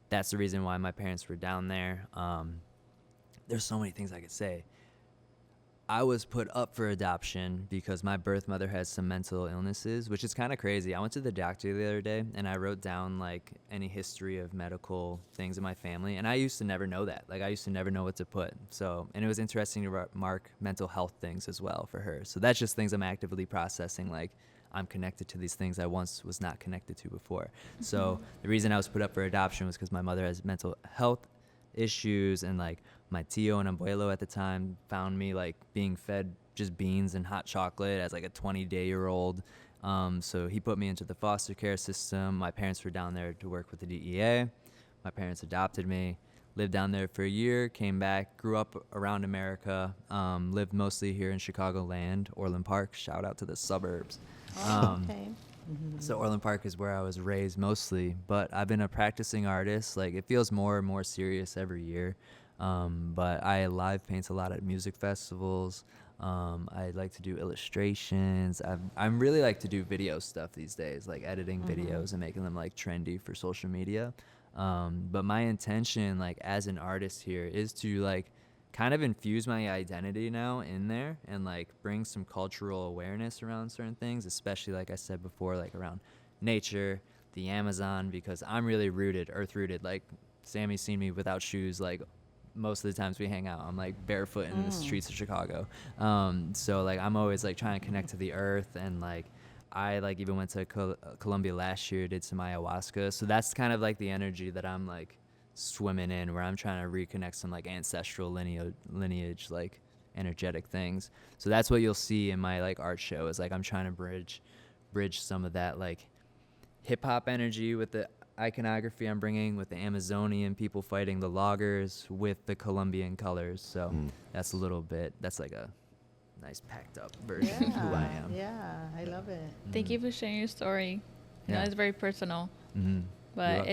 that's the reason why my parents were down there. There's so many things I could say. I was put up for adoption because my birth mother has some mental illnesses, which is kind of crazy. I went to the doctor the other day and I wrote down like any history of medical things in my family. And I used to never know that. Like I used to never know what to put. So, and it was interesting to mark mental health things as well for her. So that's just things I'm actively processing. Like I'm connected to these things I once was not connected to before. So the reason I was put up for adoption was because my mother has mental health issues, and like my tío and abuelo at the time found me like being fed just beans and hot chocolate as like a 20-day-old. So he put me into the foster care system. My parents were down there to work with the DEA. My parents adopted me, lived down there for a year, came back, grew up around America, lived mostly here in Chicagoland, Orland Park. Shout out to the suburbs. Okay. So Orland Park is where I was raised mostly, but I've been a practicing artist. Like it feels more and more serious every year. But I live paint a lot at music festivals. I like to do illustrations. I'm really like to do video stuff these days, like editing videos and making them like trendy for social media. But my intention, like as an artist here, is to like kind of infuse my identity now in there and like bring some cultural awareness around certain things, especially like I said before, like around nature, the Amazon, because I'm really earth rooted. Like Sammy's seen me without shoes, like most of the times we hang out, I'm like barefoot in the streets of Chicago. So like I'm always like trying to connect to the earth, and like I like even went to Colombia last year, did some ayahuasca. So that's kind of like the energy that I'm like swimming in, where I'm trying to reconnect some like ancestral lineage like energetic things. So that's what you'll see in my like art show, is like I'm trying to bridge some of that like hip hop energy with the iconography I'm bringing with the Amazonian people fighting the loggers with the Colombian colors. So that's a little bit, that's like a nice packed up version of who I am. Yeah, I love it. Thank you for sharing your story. You know, Yeah. it's very personal, Mm-hmm. but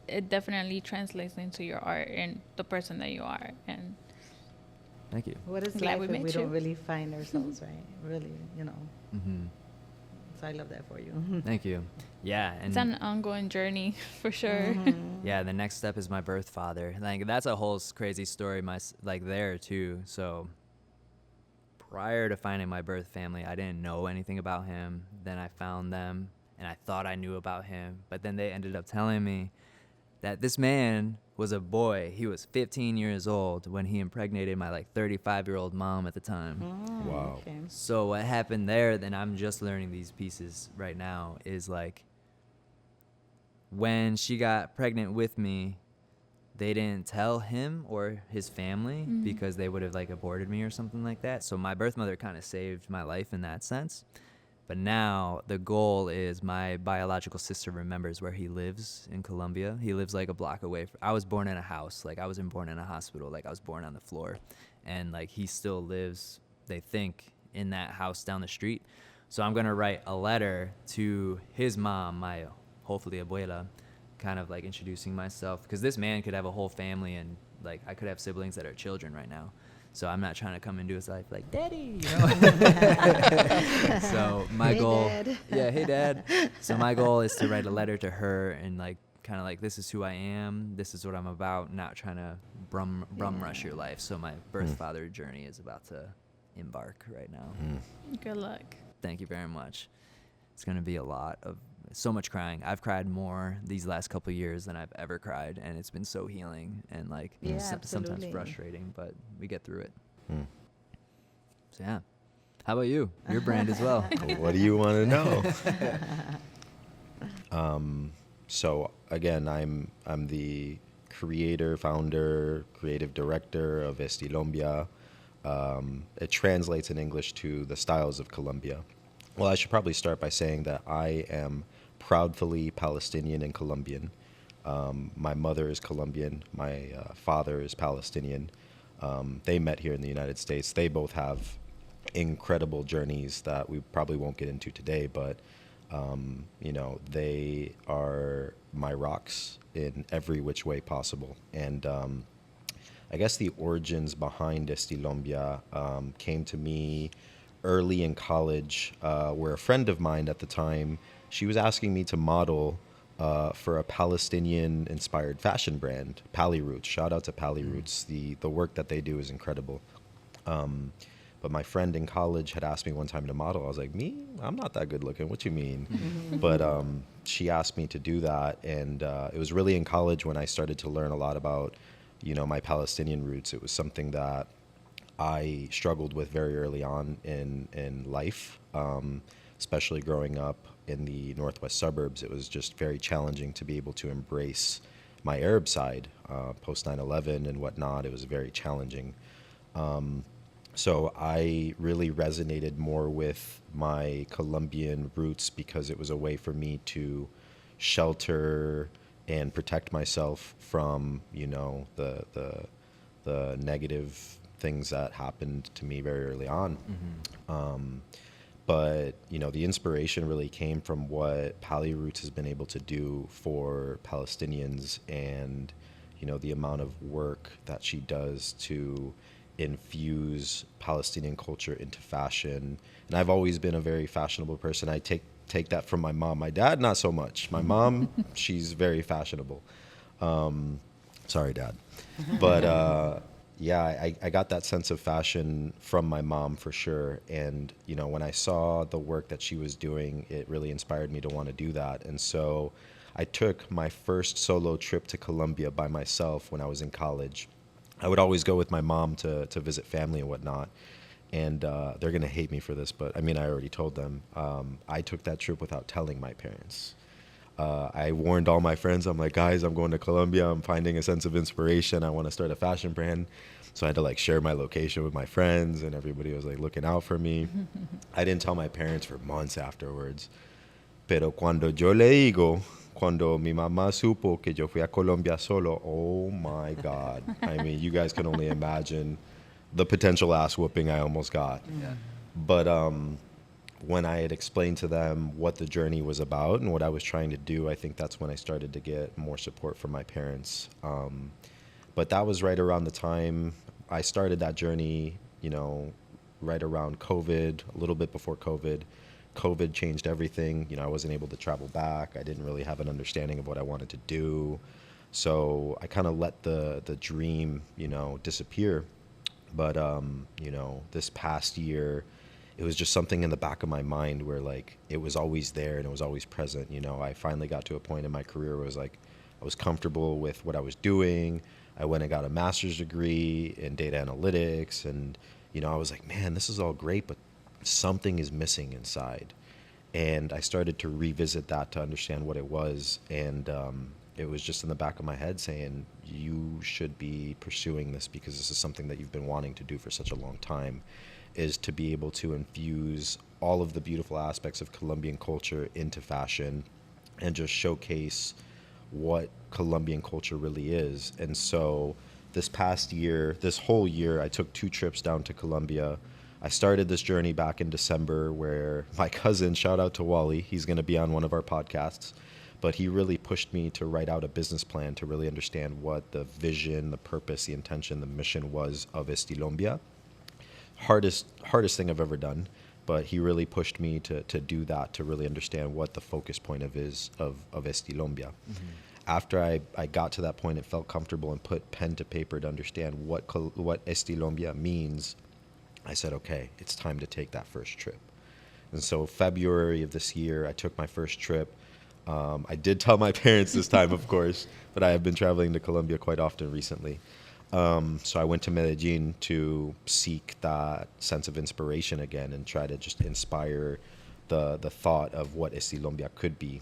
it definitely translates into your art and the person that you are. And Thank you. What is Glad life we if we met don't you. really find ourselves, right? Really, you know. Mm-hmm. So I love that for you. Thank you. Yeah, it's and an ongoing journey for sure. Mm-hmm. yeah, the next step is my birth father. Like that's a whole crazy story. Like there too. So prior to finding my birth family, I didn't know anything about him. Then I found them, and I thought I knew about him. But then they ended up telling me that this man was a boy. He was 15 years old when he impregnated my like 35-year-old mom at the time. Wow. Okay. So what happened there, then I'm just learning these pieces right now, is like when she got pregnant with me, they didn't tell him or his family because they would have like aborted me or something like that. So my birth mother kind of saved my life in that sense. But now the goal is my biological sister remembers where he lives in Colombia. He lives like a block away. I was born in a house. Like I wasn't born in a hospital. Like I was born on the floor. And like he still lives, they think, in that house down the street. So I'm going to write a letter to his mom, my hopefully abuela, kind of like introducing myself. Because this man could have a whole family and like I could have siblings that are children right now. So I'm not trying to come into his life like, Daddy, you know. So my Hey, goal, Dad. yeah, hey, Dad. So my goal is to write a letter to her and like, kind of like, this is who I am. This is what I'm about. Not trying to brum rush your life. So my birth father journey is about to embark right now. Good luck. Thank you very much. It's going to be a lot of so much crying. I've cried more these last couple of years than I've ever cried, and it's been so healing and like Yeah, sometimes absolutely. frustrating, but we get through it. So yeah, how about you? Your brand as well. What do you want to know? So again, I'm the creator, founder, creative director of Estilombia. It translates in English to the styles of Colombia. Well, I should probably start by saying that I am proudly Palestinian and Colombian. My mother is Colombian. My father is Palestinian. They met here in the United States. They both have incredible journeys that we probably won't get into today, but you know, they are my rocks in every which way possible. And I guess the origins behind Estilombia came to me early in college, where a friend of mine at the time, she was asking me to model for a Palestinian-inspired fashion brand, Pali Roots. Shout out to Pali Roots. The work that they do is incredible. But my friend in college had asked me one time to model. I was like, me? I'm not that good looking. What you mean? But she asked me to do that, and it was really in college when I started to learn a lot about, you know, my Palestinian roots. It was something that I struggled with very early on in life, especially growing up in the northwest suburbs. It was just very challenging to be able to embrace my Arab side post 9/11 and whatnot. It was very challenging. So I really resonated more with my Colombian roots because it was a way for me to shelter and protect myself from, you know, the negative things that happened to me very early on. But, you know, the inspiration really came from what Pali Roots has been able to do for Palestinians and, you know, the amount of work that she does to infuse Palestinian culture into fashion. And I've always been a very fashionable person. I take that from my mom. My dad, not so much. My mom, she's very fashionable. Sorry, Dad. But yeah, I got that sense of fashion from my mom for sure. And, you know, when I saw the work that she was doing, it really inspired me to want to do that. And so I took my first solo trip to Colombia by myself when I was in college. I would always go with my mom to visit family and whatnot. And they're going to hate me for this, but I mean, I already told them. I took that trip without telling my parents. I warned all my friends. I'm like, guys, I'm going to Colombia. I'm finding a sense of inspiration. I want to start a fashion brand. So I had to like share my location with my friends, and everybody was like looking out for me. I didn't tell my parents for months afterwards. Pero cuando yo le digo cuando mi mamá supo que yo fui a Colombia solo, oh my God. I mean, you guys can only imagine the potential ass whooping I almost got. But when I had explained to them what the journey was about and what I was trying to do, I think that's when I started to get more support from my parents. But that was right around the time I started that journey, you know, right around COVID, a little bit before COVID. COVID changed everything. You know, I wasn't able to travel back. I didn't really have an understanding of what I wanted to do. So I kind of let the dream, you know, disappear. But, you know, this past year, it was just something in the back of my mind where, like, it was always there and it was always present. You know, I finally got to a point in my career where it was like I was comfortable with what I was doing. I went and got a master's degree in data analytics. And, you know, I was like, man, this is all great, but something is missing inside. And I started to revisit that to understand what it was. And it was just in the back of my head saying, you should be pursuing this because this is something that you've been wanting to do for such a long time, is to be able to infuse all of the beautiful aspects of Colombian culture into fashion and just showcase what Colombian culture really is. And so this past year, this whole year, I took 2 trips down to Colombia. I started this journey back in December where my cousin, shout out to Wally, he's going to be on one of our podcasts, but he really pushed me to write out a business plan to really understand what the vision, the purpose, the intention, the mission was of Estilombia. Hardest thing I've ever done, but he really pushed me to do that, to really understand what the focus point of Estilombia. After I got to that point, it felt comfortable and put pen to paper to understand what Estilombia means. I said, okay, it's time to take that first trip. And so February of this year, I took my first trip. I did tell my parents this time, of course, but I have been traveling to Colombia quite often recently. So I went to Medellin to seek that sense of inspiration again and try to just inspire the thought of what Estilombia could be.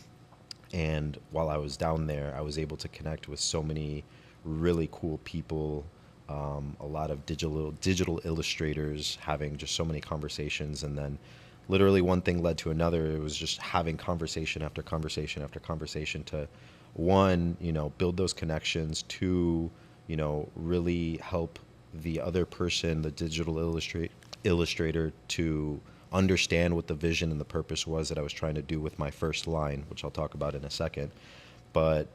And while I was down there, I was able to connect with so many really cool people, a lot of digital illustrators, having just so many conversations. And then literally one thing led to another. It was just having conversation after conversation after conversation to, one, you know, build those connections, two, you know, really help the other person, the digital illustrator, to understand what the vision and the purpose was that I was trying to do with my first line, which I'll talk about in a second. But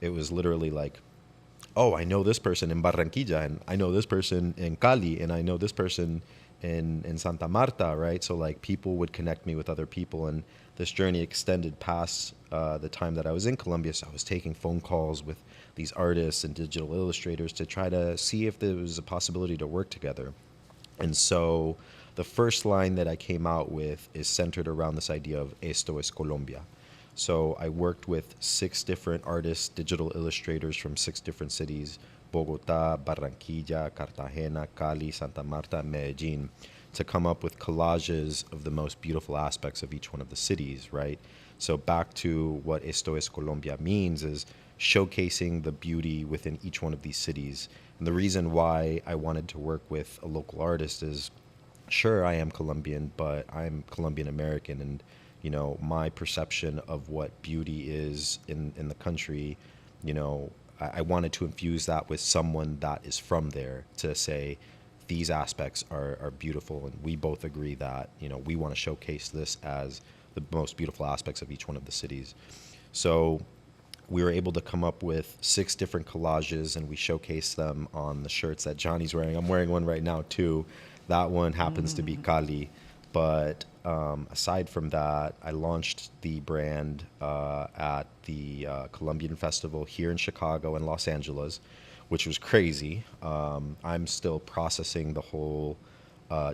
it was literally like, oh, I know this person in Barranquilla, and I know this person in Cali, and I know this person in Santa Marta, right? So like people would connect me with other people, and this journey extended past the time that I was in Colombia. So I was taking phone calls with these artists and digital illustrators to try to see if there was a possibility to work together. And so the first line that I came out with is centered around this idea of Esto es Colombia. So I worked with 6 different artists, digital illustrators from 6 different cities, Bogota, Barranquilla, Cartagena, Cali, Santa Marta, and Medellin, to come up with collages of the most beautiful aspects of each one of the cities, right? So back to what Esto es Colombia means is showcasing the beauty within each one of these cities. And the reason why I wanted to work with a local artist is, sure, I am Colombian, but I'm Colombian American, and you know, my perception of what beauty is in the country, you know, I wanted to infuse that with someone that is from there to say these aspects are beautiful, and we both agree that, you know, we want to showcase this as the most beautiful aspects of each one of the cities. So we were able to come up with 6 different collages, and we showcased them on the shirts that Johnny's wearing. I'm wearing one right now too. That one happens to be Cali. But aside from that, I launched the brand at the Colombian Festival here in Chicago and Los Angeles, which was crazy. I'm still processing the whole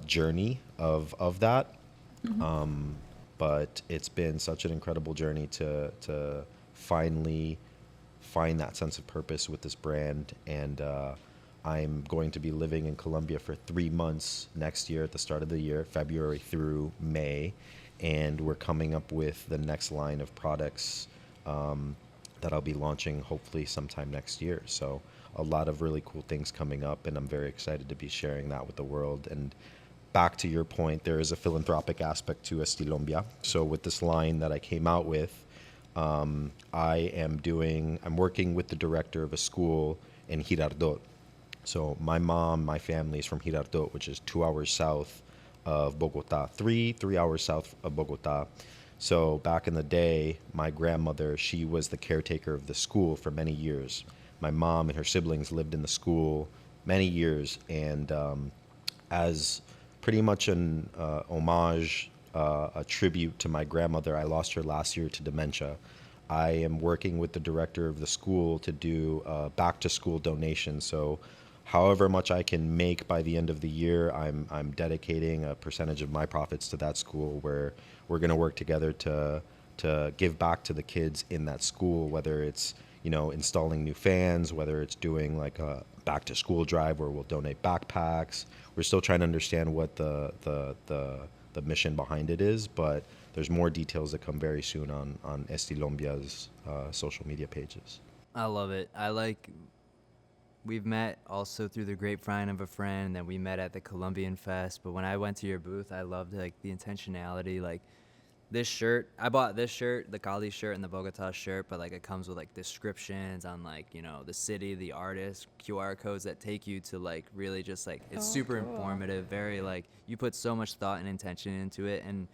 journey of that. But it's been such an incredible journey to finally find that sense of purpose with this brand. And I'm going to be living in Colombia for 3 months next year at the start of the year, February through May. And we're coming up with the next line of products that I'll be launching hopefully sometime next year. So a lot of really cool things coming up, and I'm very excited to be sharing that with the world. And back to your point, there is a philanthropic aspect to Estilombia. So with this line that I came out with, I'm working with the director of a school in Girardot. So my family is from Girardot, which is 2 hours south of Bogota, three hours south of Bogota. So back in the day, my grandmother, she was the caretaker of the school for many years. My mom and her siblings lived in the school many years, and as pretty much an homage, a tribute to my grandmother, I lost her last year to dementia. I am working with the director of the school to do back to school donations. So however much I can make by the end of the year, I'm dedicating a percentage of my profits to that school, where we're going to work together to give back to the kids in that school, whether it's, you know, installing new fans, whether it's doing like a back to school drive where we'll donate backpacks. We're still trying to understand what the mission behind it is, but there's more details that come very soon on Estilombia's social media pages. I love it. We've met also through the grapevine of a friend, and we met at the Colombian Fest. But when I went to your booth, I loved like the intentionality. Like this shirt, I bought this shirt, the Cali shirt and the Bogota shirt, but like it comes with like descriptions on like, you know, the city, the artist, QR codes that take you to like really just like, it's super informative, very like, you put so much thought and intention into it, and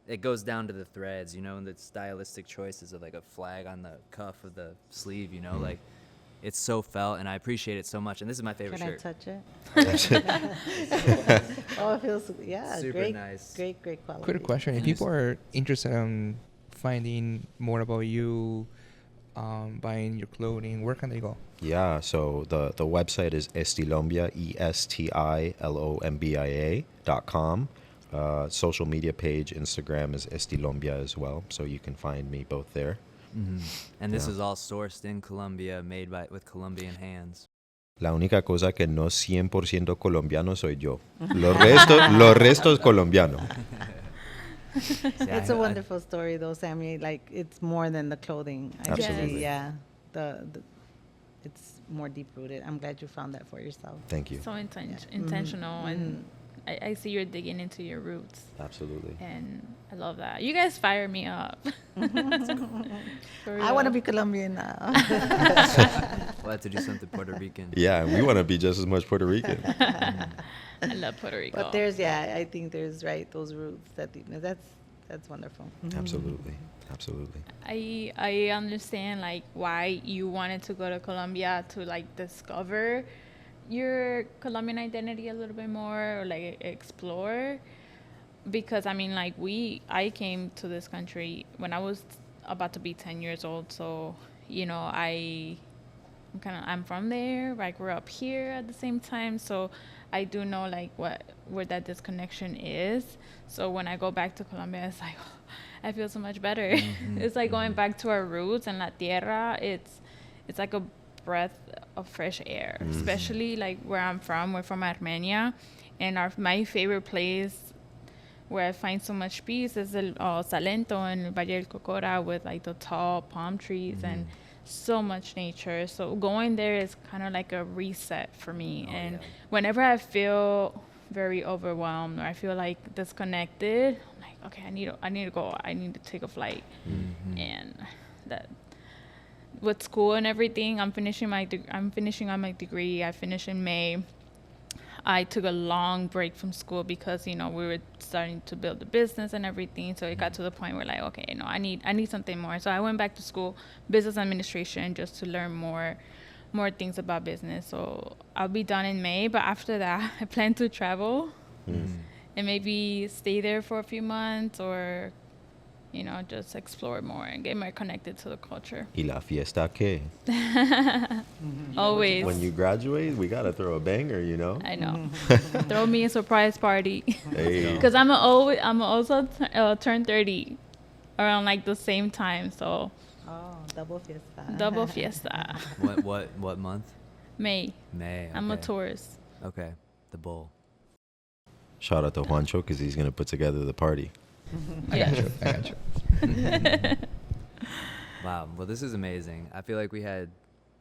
it goes down to the threads, you know, and the stylistic choices of like a flag on the cuff of the sleeve, you know, like it's so felt, and I appreciate it so much. And this is my favorite shirt. Can I touch it? Oh, it feels, yeah, Super great, nice. great quality. Quick question: if people are interested in finding more about you, buying your clothing, where can they go? Yeah, so the website is Estilombia, ESTILOMBIA.com. Social media page, Instagram is Estilombia as well, so you can find me both there. Mm-hmm. And this is all sourced in Colombia, made with Colombian hands. La única cosa que no 100% colombiano soy yo. Lo resto es colombiano. It's a wonderful story, though, Sammy. Like, it's more than the clothing. Actually. Absolutely. Yeah. It's more deep rooted. I'm glad you found that for yourself. Thank you. So intentional, and I see you're digging into your roots. Absolutely. And I love that. You guys fire me up. I want to be Colombian now. We'll have to do something Puerto Rican. Yeah, we want to be just as much Puerto Rican. I love Puerto Rico. But I think there's those roots that's wonderful. Absolutely. Absolutely. I understand like why you wanted to go to Colombia to like discover your Colombian identity a little bit more, or like explore, because I mean like I came to this country when I was about to be 10 years old, so you know I'm from there, I grew up here at the same time, so I do know like where that disconnection is. So when I go back to Colombia, it's like I feel so much better. It's like going back to our roots and La Tierra. It's like a breath of fresh air, especially like where I'm from. We're from Armenia, and my favorite place where I find so much peace is Salento and Valle del Cocora, with like the tall palm trees and so much nature. So going there is kind of like a reset for me. Whenever I feel very overwhelmed or I feel like disconnected, I'm like, okay, I need to go. I need to take a flight. And that with school and everything, I'm finishing on my degree. I finish in May. I took a long break from school because, you know, we were starting to build the business and everything. So it got to the point where like, okay, no, I need something more. So I went back to school, business administration, just to learn more things about business. So I'll be done in May, but after that, I plan to travel and maybe stay there for a few months, or, you know, just explore more and get more connected to the culture. ¿Y la fiesta qué? Always. When you graduate, we got to throw a banger, you know? I know. Throw me a surprise party. Hey. Because I'm also turn 30 around like the same time. So Double fiesta. double fiesta. What month? May. May. I'm a okay. tourist. Okay. The bull. Shout out to Juancho, because he's going to put together the party. I got you. Wow. Well, this is amazing. I feel like we had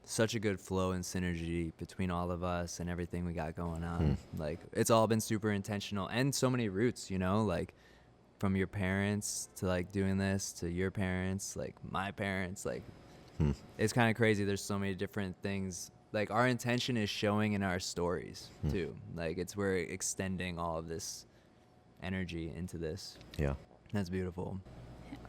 such a good flow and synergy between all of us and everything we got going on. Like, it's all been super intentional, and so many roots, you know, like from your parents to like doing this to your parents, like my parents, like it's kind of crazy. There's so many different things. Like our intention is showing in our stories too. Like we're extending all of this energy into this. Yeah. That's beautiful.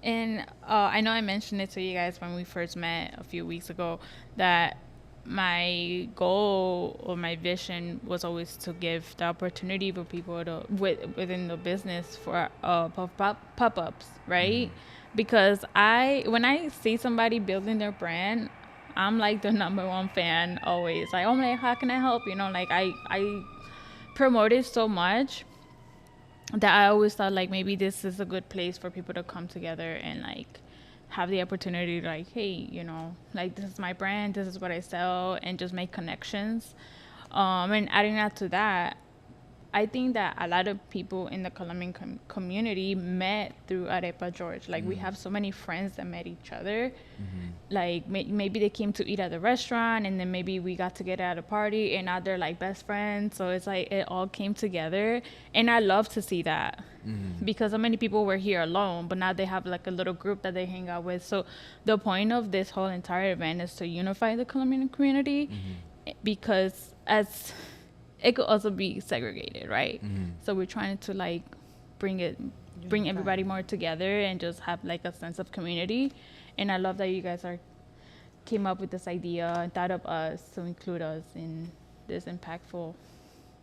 And I know I mentioned it to you guys when we first met a few weeks ago that my goal or my vision was always to give the opportunity for people to within the business for pop-ups, right? Because when I see somebody building their brand, I'm like the number one fan always. Like, oh my, how can I help? You know, like I promote it so much that I always thought like maybe this is a good place for people to come together and like have the opportunity to like, hey, you know, like this is my brand, this is what I sell, and just make connections. And adding that to that, I think that a lot of people in the Colombian community met through Arepa George. Like we have so many friends that met each other. Like maybe they came to eat at the restaurant, and then maybe we got together at a party, and now they're like best friends. So it's like it all came together, and I love to see that because so many people were here alone, but now they have like a little group that they hang out with. So the point of this whole entire event is to unify the Colombian community because as it could also be segregated, right? So we're trying to like bring everybody more together and just have like a sense of community. And I love that you guys came up with this idea and thought of us to include us in this impactful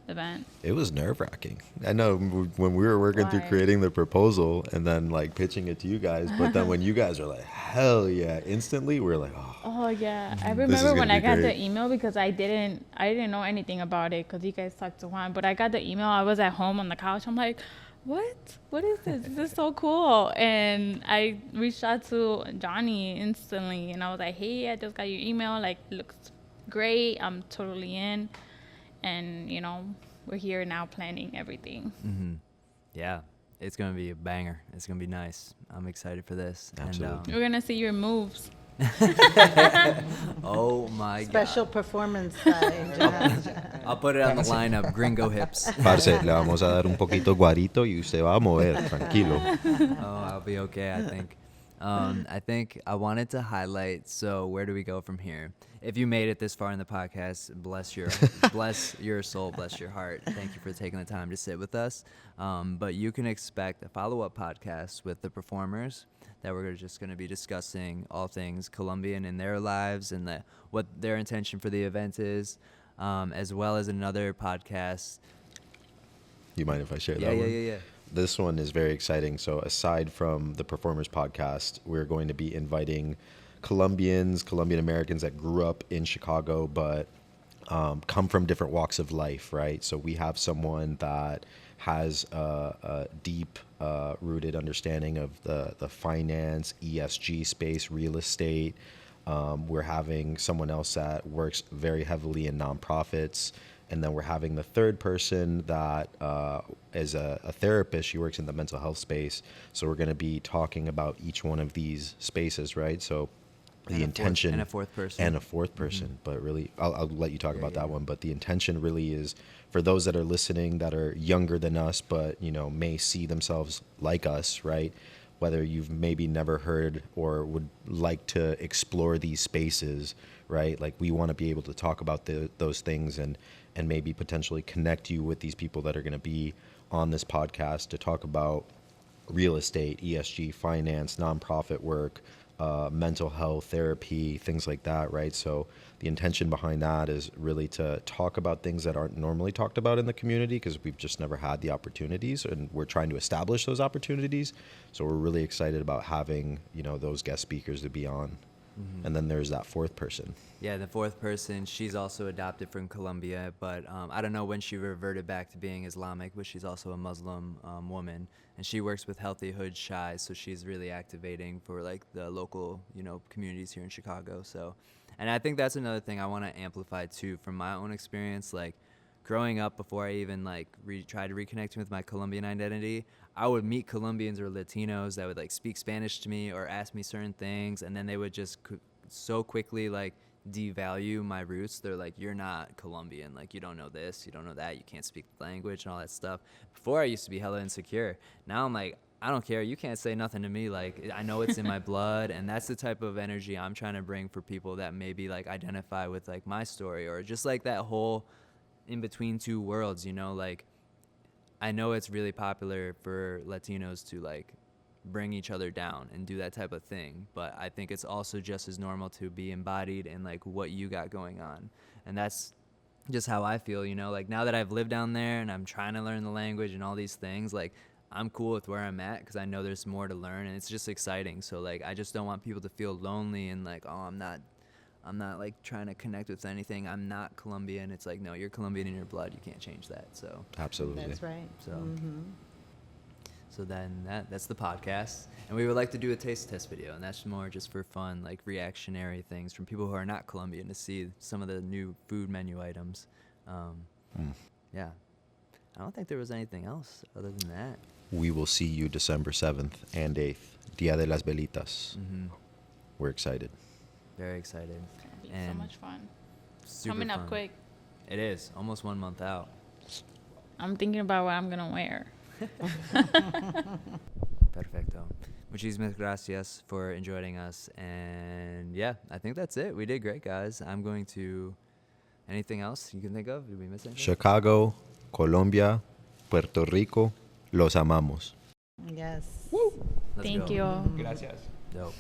event. It was nerve-wracking. I know when we were working through creating the proposal and then like pitching it to you guys, but then when you guys are like, hell yeah, instantly we're like, oh yeah. I remember when I got the email because I didn't know anything about it because you guys talked to Juan, but I got the email. I was at home on the couch. I'm like, what is this? This is so cool. And I reached out to Johnny instantly and I was like, hey, I just got your email. Like, it looks great. I'm totally in. And, you know, we're here now planning everything. Yeah, it's going to be a banger. It's going to be nice. I'm excited for this. Absolutely. And, we're going to see your moves. oh, my God. Special performance. I'll put it on the lineup, Gringo Hips. parce, le vamos a dar un poquito guarito y usted va a mover, tranquilo. Oh, I'll be okay, I think. I think I wanted to highlight, so where do we go from here? If you made it this far in the podcast, bless your soul, bless your heart. Thank you for taking the time to sit with us. But you can expect a follow-up podcast with the performers that we're just going to be discussing all things Colombian in their lives and what their intention for the event is, as well as another podcast. You mind if I share that one? Yeah. This one is very exciting. So aside from the Performers podcast, we're going to be inviting Colombian Americans that grew up in Chicago, but come from different walks of life, right? So we have someone that has a deep rooted understanding of the finance, ESG space, real estate. We're having someone else that works very heavily in nonprofits. And then we're having the third person that is a therapist. She works in the mental health space. So we're going to be talking about each one of these spaces, right? So the intention and a fourth person. But really, I'll let you talk about that one. But the intention really is for those that are listening that are younger than us, but may see themselves like us, right? Whether you've maybe never heard or would like to explore these spaces, right? Like we want to be able to talk about those things and maybe potentially connect you with these people that are going to be on this podcast to talk about real estate, ESG, finance, nonprofit work, mental health, therapy, things like that, right? So the intention behind that is really to talk about things that aren't normally talked about in the community because we've just never had the opportunities and we're trying to establish those opportunities. So we're really excited about having, those guest speakers to be on. And then there's that fourth person. Yeah, the fourth person, she's also adopted from Colombia, but I don't know when she reverted back to being Islamic, but she's also a Muslim woman, and she works with Healthy Hood Shy, so she's really activating for like the local, communities here in Chicago. So, and I think that's another thing I want to amplify too from my own experience, like growing up before I even like tried to reconnect with my Colombian identity. I would meet Colombians or Latinos that would like speak Spanish to me or ask me certain things, and then they would just so quickly like devalue my roots. They're like, you're not Colombian, like you don't know this, you don't know that, you can't speak the language and all that stuff. Before I used to be hella insecure. Now I'm like, I don't care. You can't say nothing to me. Like, I know it's in my blood, and that's the type of energy I'm trying to bring for people that maybe like identify with like my story, or just like that whole in between two worlds, you know, like I know it's really popular for Latinos to like bring each other down and do that type of thing, but I think it's also just as normal to be embodied in like what you got going on. And that's just how I feel, you know, like now that I've lived down there and I'm trying to learn the language and all these things, like I'm cool with where I'm at because I know there's more to learn, and it's just exciting. So like I just don't want people to feel lonely and like, oh, I'm not like trying to connect with anything. I'm not Colombian. It's like, no, you're Colombian in your blood. You can't change that. So Absolutely. That's right. So so then that's the podcast, and we would like to do a taste test video, and that's more just for fun, like reactionary things from people who are not Colombian to see some of the new food menu items. Yeah, I don't think there was anything else other than that. We will see you December 7th and 8th, Dia De Las Velitas. We're excited. Very excited. It's so And much fun. super Coming up fun. quick. It is almost 1 month out. I'm thinking about what I'm gonna wear. Perfecto. Muchísimas gracias for joining us. And yeah, I think that's it. We did great, guys. I'm going to... Anything else you can think of? Did we miss anything? Chicago, Colombia, Puerto Rico, los amamos. Yes. Let's Thank go. you. Gracias. Dope.